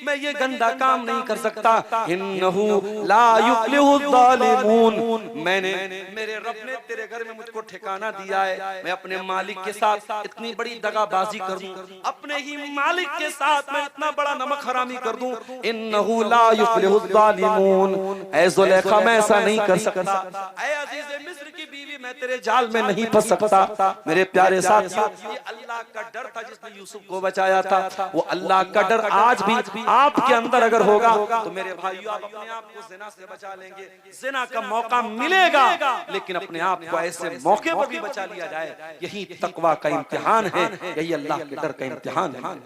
मैं ये गंदा काम नहीं कर सकता। इन्नहु ला युफ्लिहु ज़ालिमून, मैंने, मेरे रब ने तेरे घर में मुझको ठिकाना दिया है, मैं अपने मालिक के साथ इतनी बड़ी दगाबाजी कर दूं, अपने ही मालिक के साथ मैं इतना बड़ा नमक हरामी कर दूं। इन्नहु ला युफ्लिहु ज़ालिमून, ऐ ज़ुलेखा मैं ऐसा नहीं कर सकता। ऐ अज़ीज़े मिस्र की बीवी मैं तेरे जाल में नहीं फंस सकता। मेरे प्यारे साथियों, ये अल्लाह का डर था जिसने यूसुफ को बचाया था। वो अल्लाह का डर आज भी आपके अंदर अगर होगा तो मेरे भाइयों, आप अपने आप को जिना से बचा लेंगे। जिना का मौका मिलेगा, लेकिन अपने आप को ऐसे मौके पर भी बचा लिया जाए। यही तकवा का इम्तिहान है, यही अल्लाह के डर का इम्तिहान है।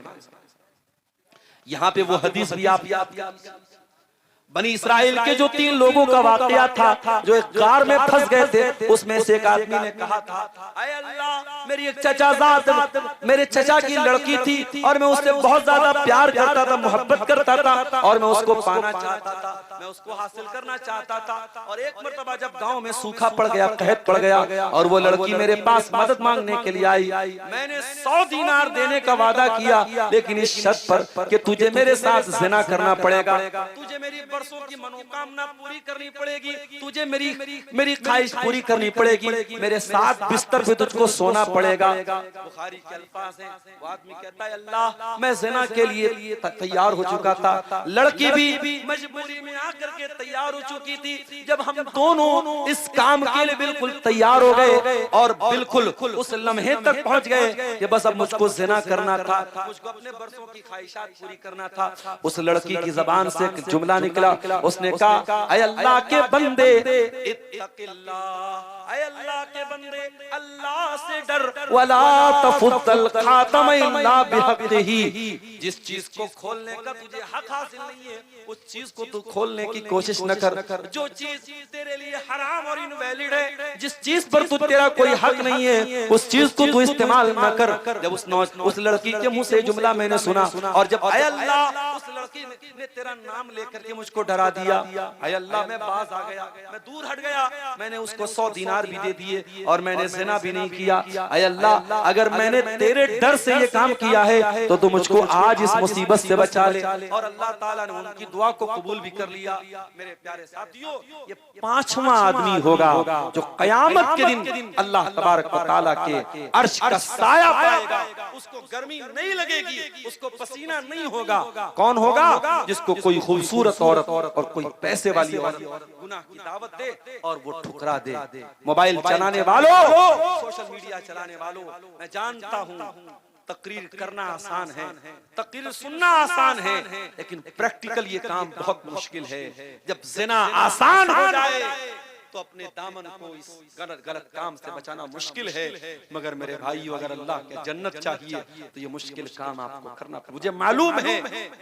यहाँ पे वो हदीस भी आप याद, बनी इस्राएल के जो 3 लोगों का वाकया था जो एक गार में फंस गए थे, उसमें से एक आदमी ने कहा था, अय अल्लाह, मेरी एक चचाजाद, मेरे चचा की लड़की थी और मैं उससे बहुत ज्यादा प्यार करता था, मोहब्बत करता था और मैं उसको पाना चाहता था, मैं उसको हासिल करना चाहता था। और एक मर्तबा जब गांव में सूखा पड़ गया, कहत पड़ गया और वो लड़की मेरे पास मदद मांगने के लिए आई, मैंने 100 दीनार देने का वादा किया, लेकिन इस शर्त पर कि तुझे मेरे साथ जिना करना पड़ेगा, तुझे मेरी वर्षों की मनोकामना पूरी करनी पड़ेगी, तुझे मेरी ख्वाहिश पूरी करनी पड़ेगी, मेरे साथ बिस्तर पे तुझको सोना पड़ेगा। बुखारी के अल्फाज हैं, वो आदमी कहता है अल्लाह, मैं ज़िना के लिए तैयार हो चुका था, लड़की भी मजबूरी में आकर के तैयार हो चुकी थी। जब हम दोनों इस काम के लिए बिल्कुल तैयार हो गए और बिल्कुल उस लम्हे तक पहुंच गए कि बस अब मुझको ज़िना करना था, मुझको अपने बरसों की ख्वाहिशात पूरी करना था, उस लड़की की ज़बान से एक जुमला निकला, उसने कहा, ऐ अल्लाह के बंदे इत्तक़िल्लाह, ऐ अल्लाह के बंदे अल्लाह से डर, वला तफुद्दल खातम इल्ला बिहक़्क़िही, जिस चीज को खोलने का तुझे हक हासिल नहीं है उस चीज को तू खोलने की कोशिश न कर। जो चीज तेरे लिए हराम और इनवैलिड है, जिस चीज पर तू तेरा कोई हक नहीं है, उस चीज को तू इस्तेमाल न कर। जब उस लड़की के मुंह से जुमला मैंने सुना और जब ऐ अल्लाह, उस लड़की ने तेरा नाम लेकर के मुझको डरा दिया, ऐ अल्लाह, मैं बाज आ गया, मैं दूर हट गया, मैंने उसको 100 दीनार भी दे दिए और मैंने ज़िना भी नहीं किया। ऐ अल्लाह, अगर मैंने तेरे डर से ये काम किया है तो तू मुझको आज इस मुसीबत से बचा ले। और अल्लाह ताला ने उनकी दुआ को कबूल भी कर लिया। मेरे प्यारे साथियों, ये 5वां आदमी होगा जो कयामत के दिन अल्लाह तबारक व तआला के अर्श का साया पाएगा, उसको गर्मी नहीं लगेगी, उसको पसीना नहीं होगा। कौन होगा? जिसको कोई खूबसूरत औरत और कोई पैसे वाली औरत गुनाह की दावत दे और वो ठुकरा दे। मोबाइल चलाने वालों, सोशल मीडिया चलाने वालों, मैं जानता हूँ तकरीर करना आसान है, तकरीर सुनना आसान है, लेकिन प्रैक्टिकल ये काम बहुत मुश्किल है। जब ज़िना आसान हो जाए तो अपने दामन को इस गलत काम से बचाना मुश्किल है। मगर मेरे भाइयों, अगर अल्लाह के जन्नत चाहिए तो ये मुश्किल काम आपको करना पड़ेगा। मुझे मालूम है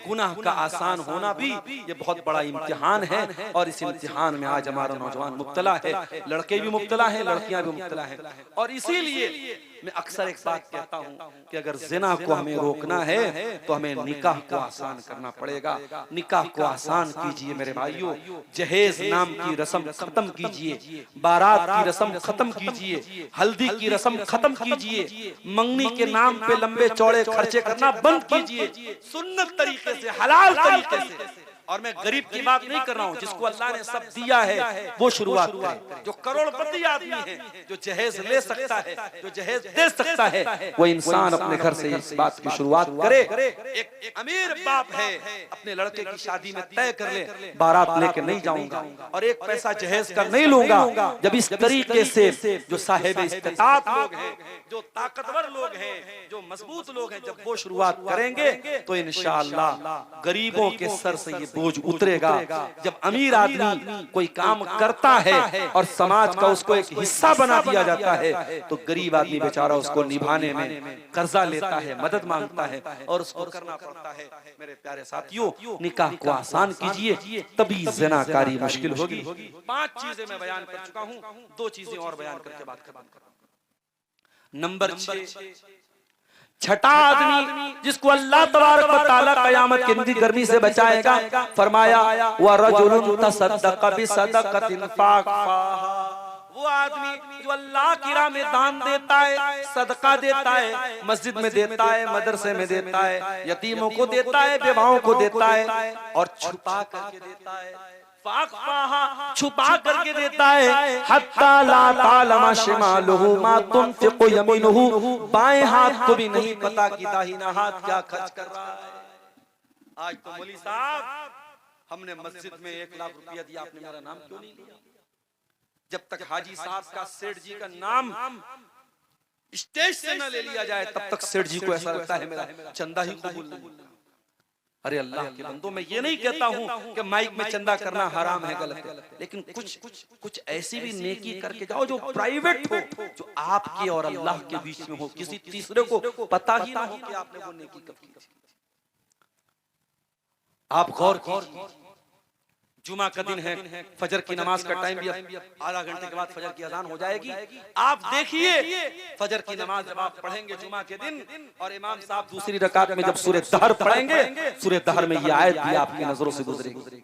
गुनाह का आसान होना भी ये बहुत बड़ा इम्तिहान है और इस इम्तिहान में आज हमारा नौजवान मुब्तला है, लड़के भी मुब्तला है, लड़कियां भी मुब्तला है। और इसीलिए मैं अक्सर एक बात कहता हूँ कि अगर ज़िना को हमें रोकना है तो हमें निकाह को आसान करना पड़ेगा। निकाह को आसान कीजिए मेरे भाइयों, जहेज नाम की रस्म खत्म कीजिए, बारात की रस्म खत्म कीजिए, हल्दी की रस्म खत्म कीजिए, मंगनी के नाम पे लंबे चौड़े खर्चे करना बंद कीजिए, सुन्नत तरीके से, हलाल तरीके से। और मैं गरीब की बात नहीं कर रहा हूँ, जिसको अल्लाह ने सब दिया है वो शुरुआत करे। जो करोड़पति आदमी है, जो जहेज ले सकता है, जो जहेज दे सकता है, वो इंसान अपने घर से इस बात की शुरुआत करे। एक अमीर बाप है, अपने लड़के की शादी में तय कर ले बारात लेके नहीं जाऊंगा और एक पैसा जहेज का नहीं लूंगा। जब इस तरीके से जो साहिब इस्तिताअत लोग हैं, जो ताकतवर लोग हैं, जो मजबूत लोग हैं, जब वो शुरुआत करेंगे तो इंशाअल्लाह गरीबों के सर से ये बोझ उतरेगा। जब अमीर आदमी कोई काम करता है और समाज का उसको एक हिस्सा बना दिया जाता है तो गरीब आदमी बेचारा उसको निभाने में कर्जा लेता है, मदद मांगता है और उसको करना पड़ता है। मेरे प्यारे साथियों, निकाह को आसान कीजिए, तभी ज़िनाकारी मुश्किल होगी। 5 चीजें मैं बयान कर चुका हूँ, 2 चीजें और बयान करके बात खत्म करूंगा। नंबर 6, छठा आदमी जिसको अल्लाह तबारक व तआला क़यामत के दिन गर्मी से बचाएगा, फरमाया व रजुलुन तसद्दक़ बिसदक़तिन फ़ाक़फ़ाहा, वो आदमी जो अल्लाह की राह में दान देता है, सदका देता है, मस्जिद में देता है, मदरसे में देता है, यतीमों को देता है, बेवाओं को देता है और छुपा करके देता है, छुपा करके देता है। हत्ता ला तालमा शिमालुहु मा तुनफिकु यमीनुहु, बाएं हाथ को भी नहीं पता कि दाहिना हाथ क्या खर्च कर रहा है। आज तो मौलवी साहब, हमने मस्जिद में 1 लाख रुपया दिया, आपने मेरा नाम क्यों नहीं लिया? जब तक हाजी साहब का सेठ जी का नाम स्टेज से न ले लिया जाए तब तक सेठ जी को ऐसा लगता है मेरा चंदा ही कबूल नहीं। अरे अल्लाह के बंदो, मैं ये नहीं कहता हूं कि माइक में चंदा करना हराम है, गलत है, लेकिन कुछ ऐसी भी नेकी करके जाओ जो प्राइवेट हो, जो आपके और अल्लाह के बीच में हो, किसी तीसरे को पता ही ना हो कि आपने वो नेकी कब की। आप गौर कीजिए, जुमा का दिन है, फजर की नमाज का टाइम भी आधा घंटे के बाद फजर की अजान हो जाएगी। आप देखिए फजर की नमाज जब आप पढ़ेंगे जुमा के दिन और इमाम साहब दूसरी रकात में जब सूरह दहर पढ़ेंगे, सूरह दहर में ये आयत भी आपकी नजरों से गुजरेगी,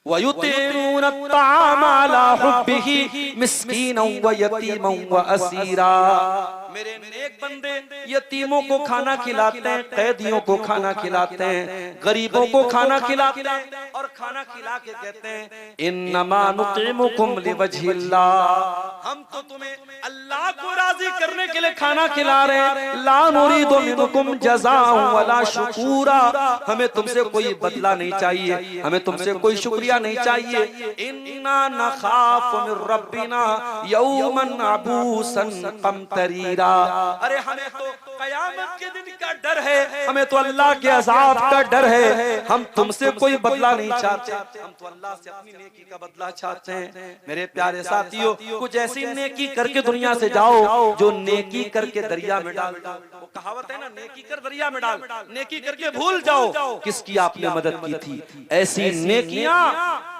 वयुतीरून अत्ताम अला हुब्बिही मिस्कीनन व यतीमन व असीरा। मेरे नेक बंदे यतीमों को खाना खिलाते हैं, कैदियों को खाना खिलाते हैं, गरीबों को खाना खिलाते हैं, और खाना खिला के कहते हैं इन्नमा नुतिमुकुम लिवजहिल्लाह, हम तो तुम्हें अल्लाह को राजी करने के लिए खाना खिला रहे हैं। ला नुरीदु मिनकुम जज़ाअन वला शुकूरा, हमें तुमसे कोई बदला नहीं चाहिए, हमें तुमसे कोई शुक्रिया नहीं चाहिए। इन्ना नखाफु मिर रब्बिना यौमन अबूसन कमतरीरा, अरे हमें तो कयामत के दिन का डर है, हमें तो अल्लाह के अज़ाब का डर है, हम तुमसे कोई बदला नहीं चाहते, हम तो अल्लाह से अपनी नेकी का बदला चाहते हैं। मेरे प्यारे साथियों, कुछ ऐसी नेकी करके दुनिया से जाओ जो नेकी करके दरिया में डाल दो। वो कहावत है ना, नेकी कर दरिया में डाल, नेकी करके भूल जाओ किसकी आपने मदद की थी। ऐसी नेकियां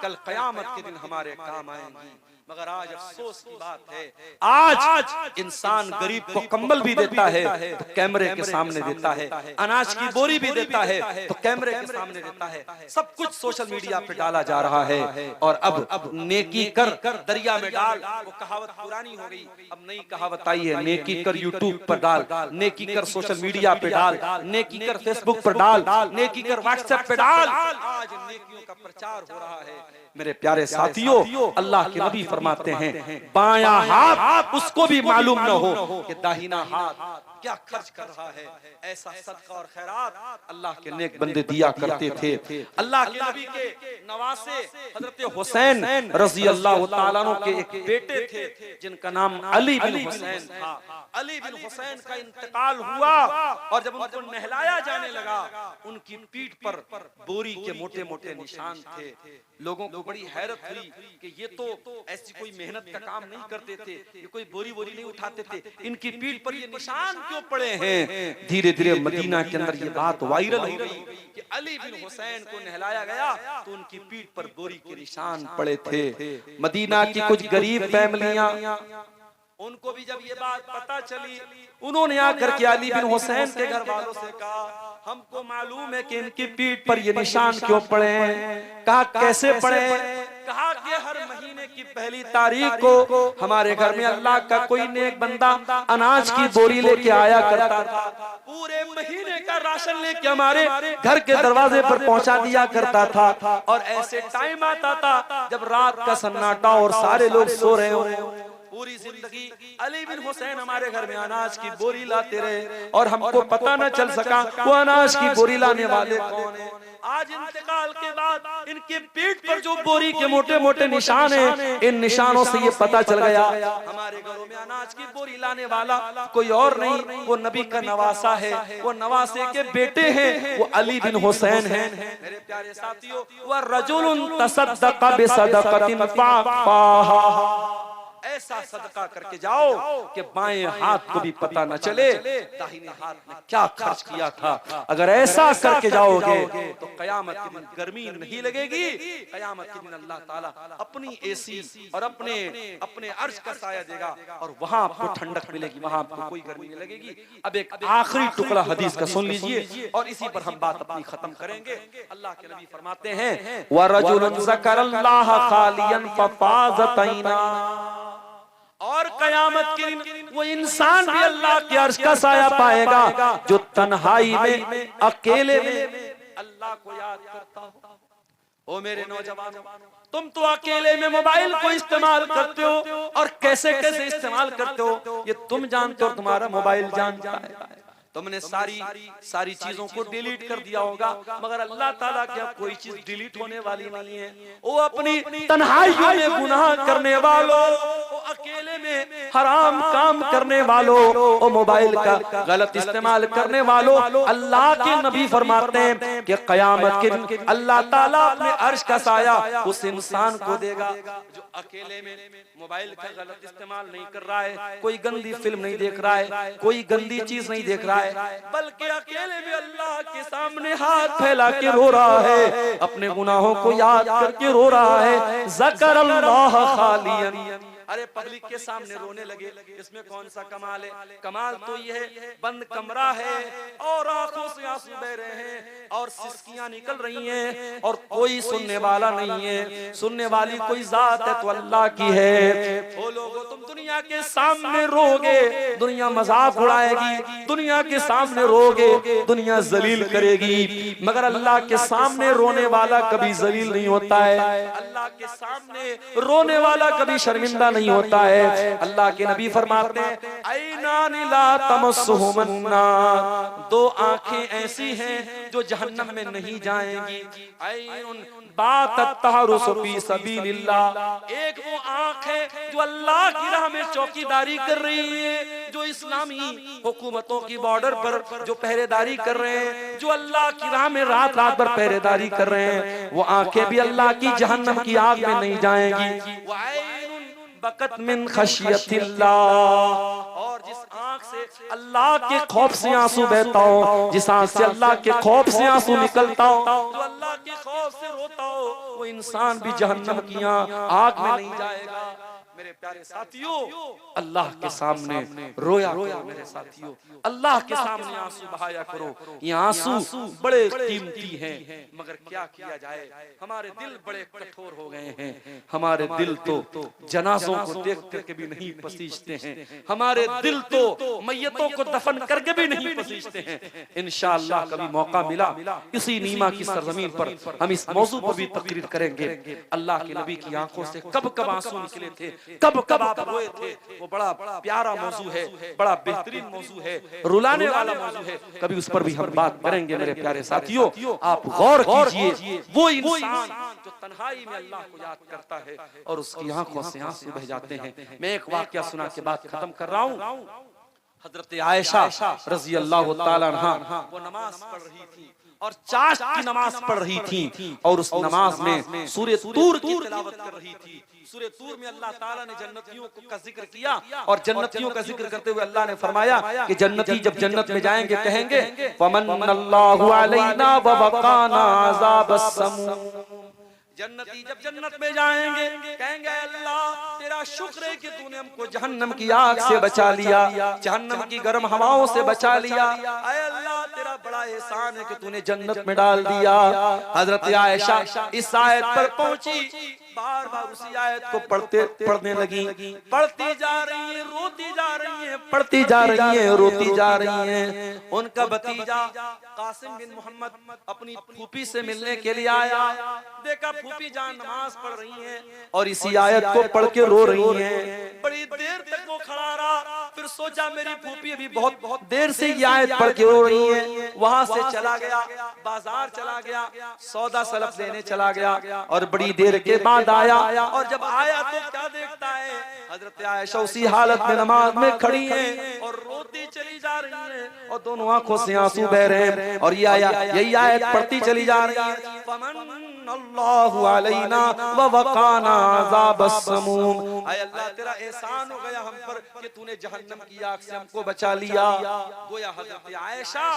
कल कयामत के दिन हमारे काम आएंगी। मगर आज अफसोस की बात है, आज इंसान गरीब को कंबल भी देता है तो कैमरे के सामने देता है, अनाज की बोरी भी देता है तो कैमरे के सामने देता है, सब कुछ सोशल मीडिया पे डाला जा रहा है। और अब नेकी कर दरिया में डाल, वो कहावत पुरानी हो गई, अब नई कहावत आई है, नेकी कर यूट्यूब पर डाल, नेकी कर सोशल मीडिया पे डाल, नेकी कर फेसबुक पर डाल, नेकी कर व्हाट्सएप पे डाल। आज नेकियों का प्रचार हो रहा है। मेरे प्यारे साथियों, अल्लाह के नबी फरमाते हैं बायां हाथ उसको भी मालूम न हो कि दाहिना हाथ क्या खर्च कर रहा है। ऐसा सदका और खैरात अल्लाह के नेक बंदे दिया करते थे। अल्लाह के नबी के नवासे हजरत हुसैन रजी अल्लाह तआला अन्हु के एक बेटे थे जिनका नाम अली बिन हुसैन था। अली बिन हुसैन का इंतकाल हुआ और जब उनको नहलाया जाने लगा, उनकी पीठ पर बोरी के मोटे मोटे निशान थे। लोगों को बड़ी हैरत हुई कि ये तो ऐसी कोई मेहनत का काम नहीं करते थे, ये कोई बोरी बोरी नहीं उठाते थे, इनकी पीठ पर ये निशान क्यों पड़े हैं। धीरे धीरे मदीना के अंदर ये बात वायरल हो गई कि अली बिन हुसैन को नहलाया गया तो उनकी पीठ पर बोरी के निशान पड़े थे। मदीना की कुछ गरीब फैमिलियां, उनको भी जब ये बात पता चली, उन्होंने आकर के अली बिन हुसैन के घर वालों से कहा हमको मालूम है कि इनकी पीठ पर ये निशान क्यों पड़े हैं। कहा कैसे पड़े? कहा कि हर महीने की पहली तारीख को हमारे घर में अल्लाह का कोई नेक बंदा अनाज की बोरी लेके आया करता था, पूरे महीने का राशन लेके हमारे घर के दरवाजे पर पहुंचा दिया करता था। और ऐसे टाइम आता था जब रात का सन्नाटा और सारे लोग सो रहे हो, पूरी जिंदगी अली बिन हुसैन हमारे घर में अनाज की बोरी लाते रहे और हमको पता न चल सका वो अनाज की बोरी लाने वाले कौन है। आज इंतकाल के बाद इनके पीठ पर जो बोरी के मोटे मोटे निशान हैं, इन निशानों से ये पता चल गया हमारे घरों में अनाज की बोरी लाने वाला कोई और नहीं, वो नबी का नवासा है, वो नवासे के बेटे हैं, वो अली बिन हुसैन हैं। मेरे प्यारे साथियों, वह रजुलुन तसद्दक़ बिसदक़तिन फ़ाहा, ऐसा सदका करके जाओ कि बाएं हाथ को भी पता न चले दाहिने हाथ में क्या खर्च किया था। अगर ऐसा करके जाओगे तो कयामत के दिन गर्मी नहीं लगेगी, कयामत के दिन अल्लाह ताला अपनी एसी और अपने अर्श का साया देगा और वहां आपको ठंडक मिलेगी, वहां आपको कोई गर्मी नहीं लगेगी। अब एक आखिरी टुकड़ा हदीस का सुन लीजिए और इसी पर हम बात अपनी खत्म करेंगे। अल्लाह के नबी फरमाते हैं वरजुलन ज़करल्लाह खालियन फफाज़त ऐना, और कयामत के दिन वो इंसान भी अल्लाह के अर्श का साया पाएगा जो तन्हाई में अकेले में अल्लाह को याद करता हो। ओ मेरे नौजवानों, तुम तो अकेले में मोबाइल को इस्तेमाल करते हो और कैसे कैसे इस्तेमाल करते हो ये तुम जानते हो, तुम्हारा मोबाइल जानता है। तुमने सारी चीजों को डिलीट कर दिया होगा, मगर अल्लाह ताला क्या कोई चीज डिलीट होने वाली नहीं है। वो अपनी तन्हाइयों में गुनाह करने वालों, अकेले में हराम काम करने वालों और मोबाइल का गलत इस्तेमाल करने वालों, अल्लाह के नबी फरमाते हैं कि क़यामत के दिन अल्लाह ताला अपने अर्श का साया उस इंसान को देगा जो अकेले में मोबाइल का गलत इस्तेमाल नहीं कर रहा है, कोई गंदी फिल्म नहीं देख रहा है, कोई गंदी चीज नहीं देख रहा है, बल्कि अकेले में अल्लाह के सामने हाथ फैला के रो रहा है, अपने गुनाहों को याद करके रो रहा है। ज़करल्लाह खालियन, अरे पब्लिक के सामने रोने लगे, इसमें कौन सा कमाल है? कमाल तो ये है बंद कमरा है और आंखों से आंसू बह रहे हैं और सिसकियां निकल रही हैं और कोई सुनने वाला नहीं है, सुनने वाली कोई जात है तो अल्लाह की है। वो लोगों तुम दुनिया के सामने रोगे, दुनिया मजाक उड़ाएगी, दुनिया के सामने रोगे, दुनिया जलील करेगी, मगर अल्लाह के सामने रोने वाला कभी जलील नहीं होता है, अल्लाह के सामने रोने वाला कभी शर्मिंदा नहीं होता है। अल्लाह के नबी फरमाते हैं ऐनानी ला तमस्सुहुमुन नार, दो आंखें ऐसी हैं जो जहन्नम में नहीं जाएंगी। ऐनुन बातत तहरुसु फी सबीलिल्लाह, एक वो आंख है जो अल्लाह की राह में चौकीदारी कर रही है, जो इस्लामी हुकूमतों की बॉर्डर पर जो पहरेदारी कर रहे हैं, जो अल्लाह की राह में रात रात भर पहरेदारी कर रहे हैं, वो आंखें भी अल्लाह की जहन्नम की आग में नहीं जाएंगी। बकत मिन खशियतिल्लाह, और जिस आंख से अल्लाह के खौफ से आंसू बहता हो, जिस आंख से अल्लाह के खौफ से आंसू निकलता हो, जो अल्लाह के खौफ से रोता हो, वो इंसान भी जहन्नम की आग में नहीं जाएगा। मेरे प्यारे साथियों, अल्लाह के सामने रोया करो मेरे साथियों, अल्लाह के सामने आंसू बहाया करो। ये आंसू बड़े कीमती हैं, मगर क्या किया जाए, हमारे दिल बड़े कठोर हो गए हैं, हमारे दिल तो जनाजों को देख करके भी नहीं पसीजते हैं, हमारे दिल तो मैयतों को दफन करके भी नहीं पसीजते हैं। इंशाअल्लाह कभी मौका मिला इसी नीमा की सरजमीन पर हम इस मौजू पर भी तकरीर करेंगे। अल्लाह के नबी की आंखों से कब कब आंसू निकले थे, कब कब आप रोए थे, वो बड़ा प्यारा मौजू है, बड़ा बेहतरीन मौजू है, रुलाने वाला मौजू है, कभी उस पर भी हम बात करेंगे। मेरे प्यारे साथियों, आप गौर कीजिए, वो इंसान जो तन्हाई में अल्लाह को याद करता है और उसकी आंखों से आंसू बह जाते हैं। मैं एक वाकया सुना के बात खत्म कर रहा हूँ। हजरत आयशा रजी अल्लाह ताला अन्हा वो नमाज पढ़ रही थी और चाश की नमाज पढ़ रही थी और उस नमाज में सूरह तूर की तिलावत कर रही थी। सूरह तूर में अल्लाह ताला ने जन्नतियों का जिक्र किया और जन्नतियों का जिक्र करते हुए अल्लाह ने फरमाया कि जन्नती जब जन्नत में जाएंगे कहेंगे फमन्नल्लाहु अलैना व वक़ाना अज़ाबस समूम। जन्नती जब जन्नत में जाएंगे कहेंगे अल्लाह तेरा शुक्र है कि तूने हमको जहन्नम की आग से बचा लिया, जहन्नम की गर्म हवाओं से बचा लिया। आए अल्लाह तेरा बड़ा एहसान है कि तूने जन्नत में डाल दिया। हजरत आयशा इस आयत पर पहुंची, बार बार उसी आयत को पढ़ने लगी, पढ़ती जा रही है, रोती जा रही है, पढ़ती जा रही है, रोती जा रही है। उनका भतीजा कासिम बिन मोहम्मद अपनी फूफी से मिलने के लिए आया, देखा फूफी जान नमाज पढ़ रही हैं और इसी आयत को पढ़ के रो रही हैं। बड़ी देर तक वो खड़ा रहा, फिर सोचा मेरी फूफी अभी बहुत देर से ये आयत पढ़ के रो रही हैं। वहां से चला गया, बाजार चला गया, सौदा सलफ लेने चला गया और बड़ी देर के बाद आया और जब आया तो क्या देखता है, हजरत आयशा उसी हालत में नमाज में खड़ी हैं और रोती चली जा रही हैं और दोनों आंखों से आंसू बह रहे हैं और यही आयत पढ़ती चली जा रही है फमन्नल्लाहु अलैना व वक़ाना अज़ाबस समूम। आय अल्लाह तेरा एहसान हो गया हम पर कि तूने जहन्नम की आग से हमको बचा लिया। गोया हजरत आयशा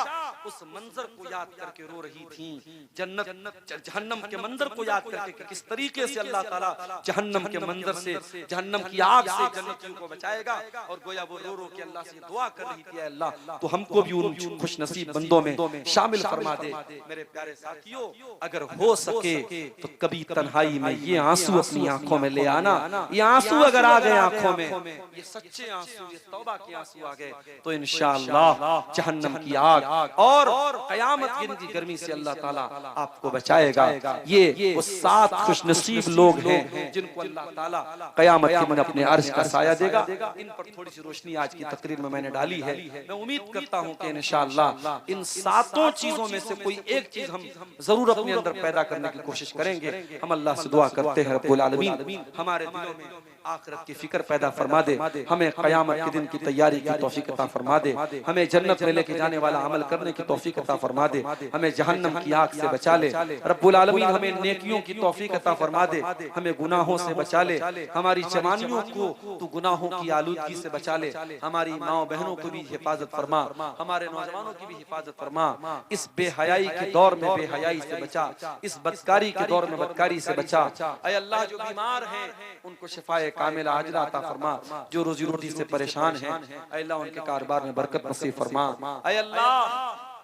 उस मंजर को याद करके रो रही थी, जहन्नम के मंजर को याद करके कि किस तरीके से अल्लाह ताला जहन्नम के मंजर से, जहन्नम की आग से जन्नतियों को बचाएगा। और गोया वो रो रो के अल्लाह से दुआ कर रही थी, अल्लाह तो हमको भी उन खुश नसीब बंदों में शामिल फरमा दे। मेरे प्यारे साथियों, अगर हो सके तो कभी तन्हाई में ये आंसू अपनी आंखों में ले आना। ये आंसू अगर आ गए आंखों में, ये सच्चे आंसू, ये तौबा के आंसू आ गए तो इंशाअल्लाह जहन्नम की आग और कयामत के दिन की गर्मी से अल्लाह ताला आपको बचाएगा। ये वो 7 खुशनसीब लोग हैं जिनको अल्लाह ताला कयामत के दिन अपने अर्श का साया देगा। इन पर थोड़ी सी रोशनी आज की तकरीर में मैंने डाली है। मैं उम्मीद करता हूं कि इंशाअल्लाह इन 7 चीजों में से कोई एक चीज हम जरूर अपने अंदर पैदा करने की कोशिश करेंगे। हम अल्लाह से दुआ करते हैं रब्बुल आलमीन हमारे दिलों में आखिरत की फिक्र पैदा फरमा दे, हमें क़यामत के दिन की तैयारी की तौफीक अता फरमा दे, हमें जन्नत में लेके जाने वाला अमल करने की तौफीक अता फरमा दे, हमें जहन्नम की आग से बचा ले। रब्बुल आलमीन हमें नेकियों की तौफीक अता फरमा दे, हमें गुनाहों से बचा ले, हमारी जवानियों को तू गुनाहों की आलूदगी से बचा ले, हमारी माओ बहनों को भी हिफाजत फरमा, हमारे नौजवानों की भी हिफाजत फरमा। इस बेहयाई के दौर में बेहयाई से बचा, इस बदकारी के दौर में बदकारी से बचा। ऐ अल्लाह, जो बीमार हैं उनको शिफाए कामिला आजिला अता फरमा, जो रोजी रोटी से परेशान हैं ऐ अल्लाह उनके कारोबार में बरकत नसीब फरमा। ऐ अल्लाह,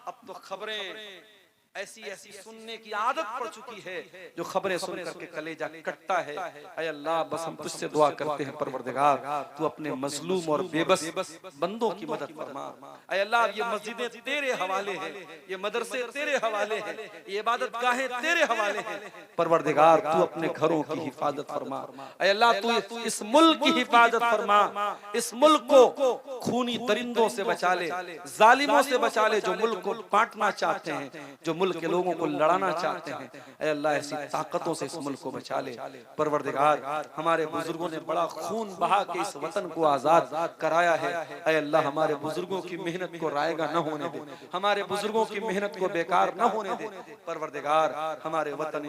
अब तो खबरें ऐसी ऐसी सुनने की आदत पड़ चुकी है जो खबरें सुन करके कलेजा कटता है। ऐ अल्लाह, बस हम तुझसे दुआ करते हैं परवरदिगार, तू अपने मजलूम और बेबस बंदों की मदद फरमा। ऐ अल्लाह, ये मस्जिदें तेरे हवाले हैं, ये मदरसे तेरे हवाले हैं, ये इबादत गाहें तेरे हवाले हैं। परवरदिगार, तू अपने घरों की हिफाजत फरमा। ऐ अल्लाह, तू इस मुल्क की हिफाजत फरमा, इस मुल्क को खूनी दरिंदों से बचा ले, जालिमों से बचा ले, जो मुल्क को बांटना चाहते हैं, जो मुल्क के लोगों को लड़ाना चाहते हैं। ऐ अल्लाह, ऐसी ताकतों से इस मुल्क को बचा ले। परवरदिगार, हमारे बुजुर्गों ने बड़ा खून बहा के इस वतन को आजाद कराया है। ऐ अल्लाह, हमारे बुजुर्गों की मेहनत को रायगा न होने दे, हमारे बुजुर्गों की मेहनत को बेकार न होने दे। परवरदिगार, हमारे वतन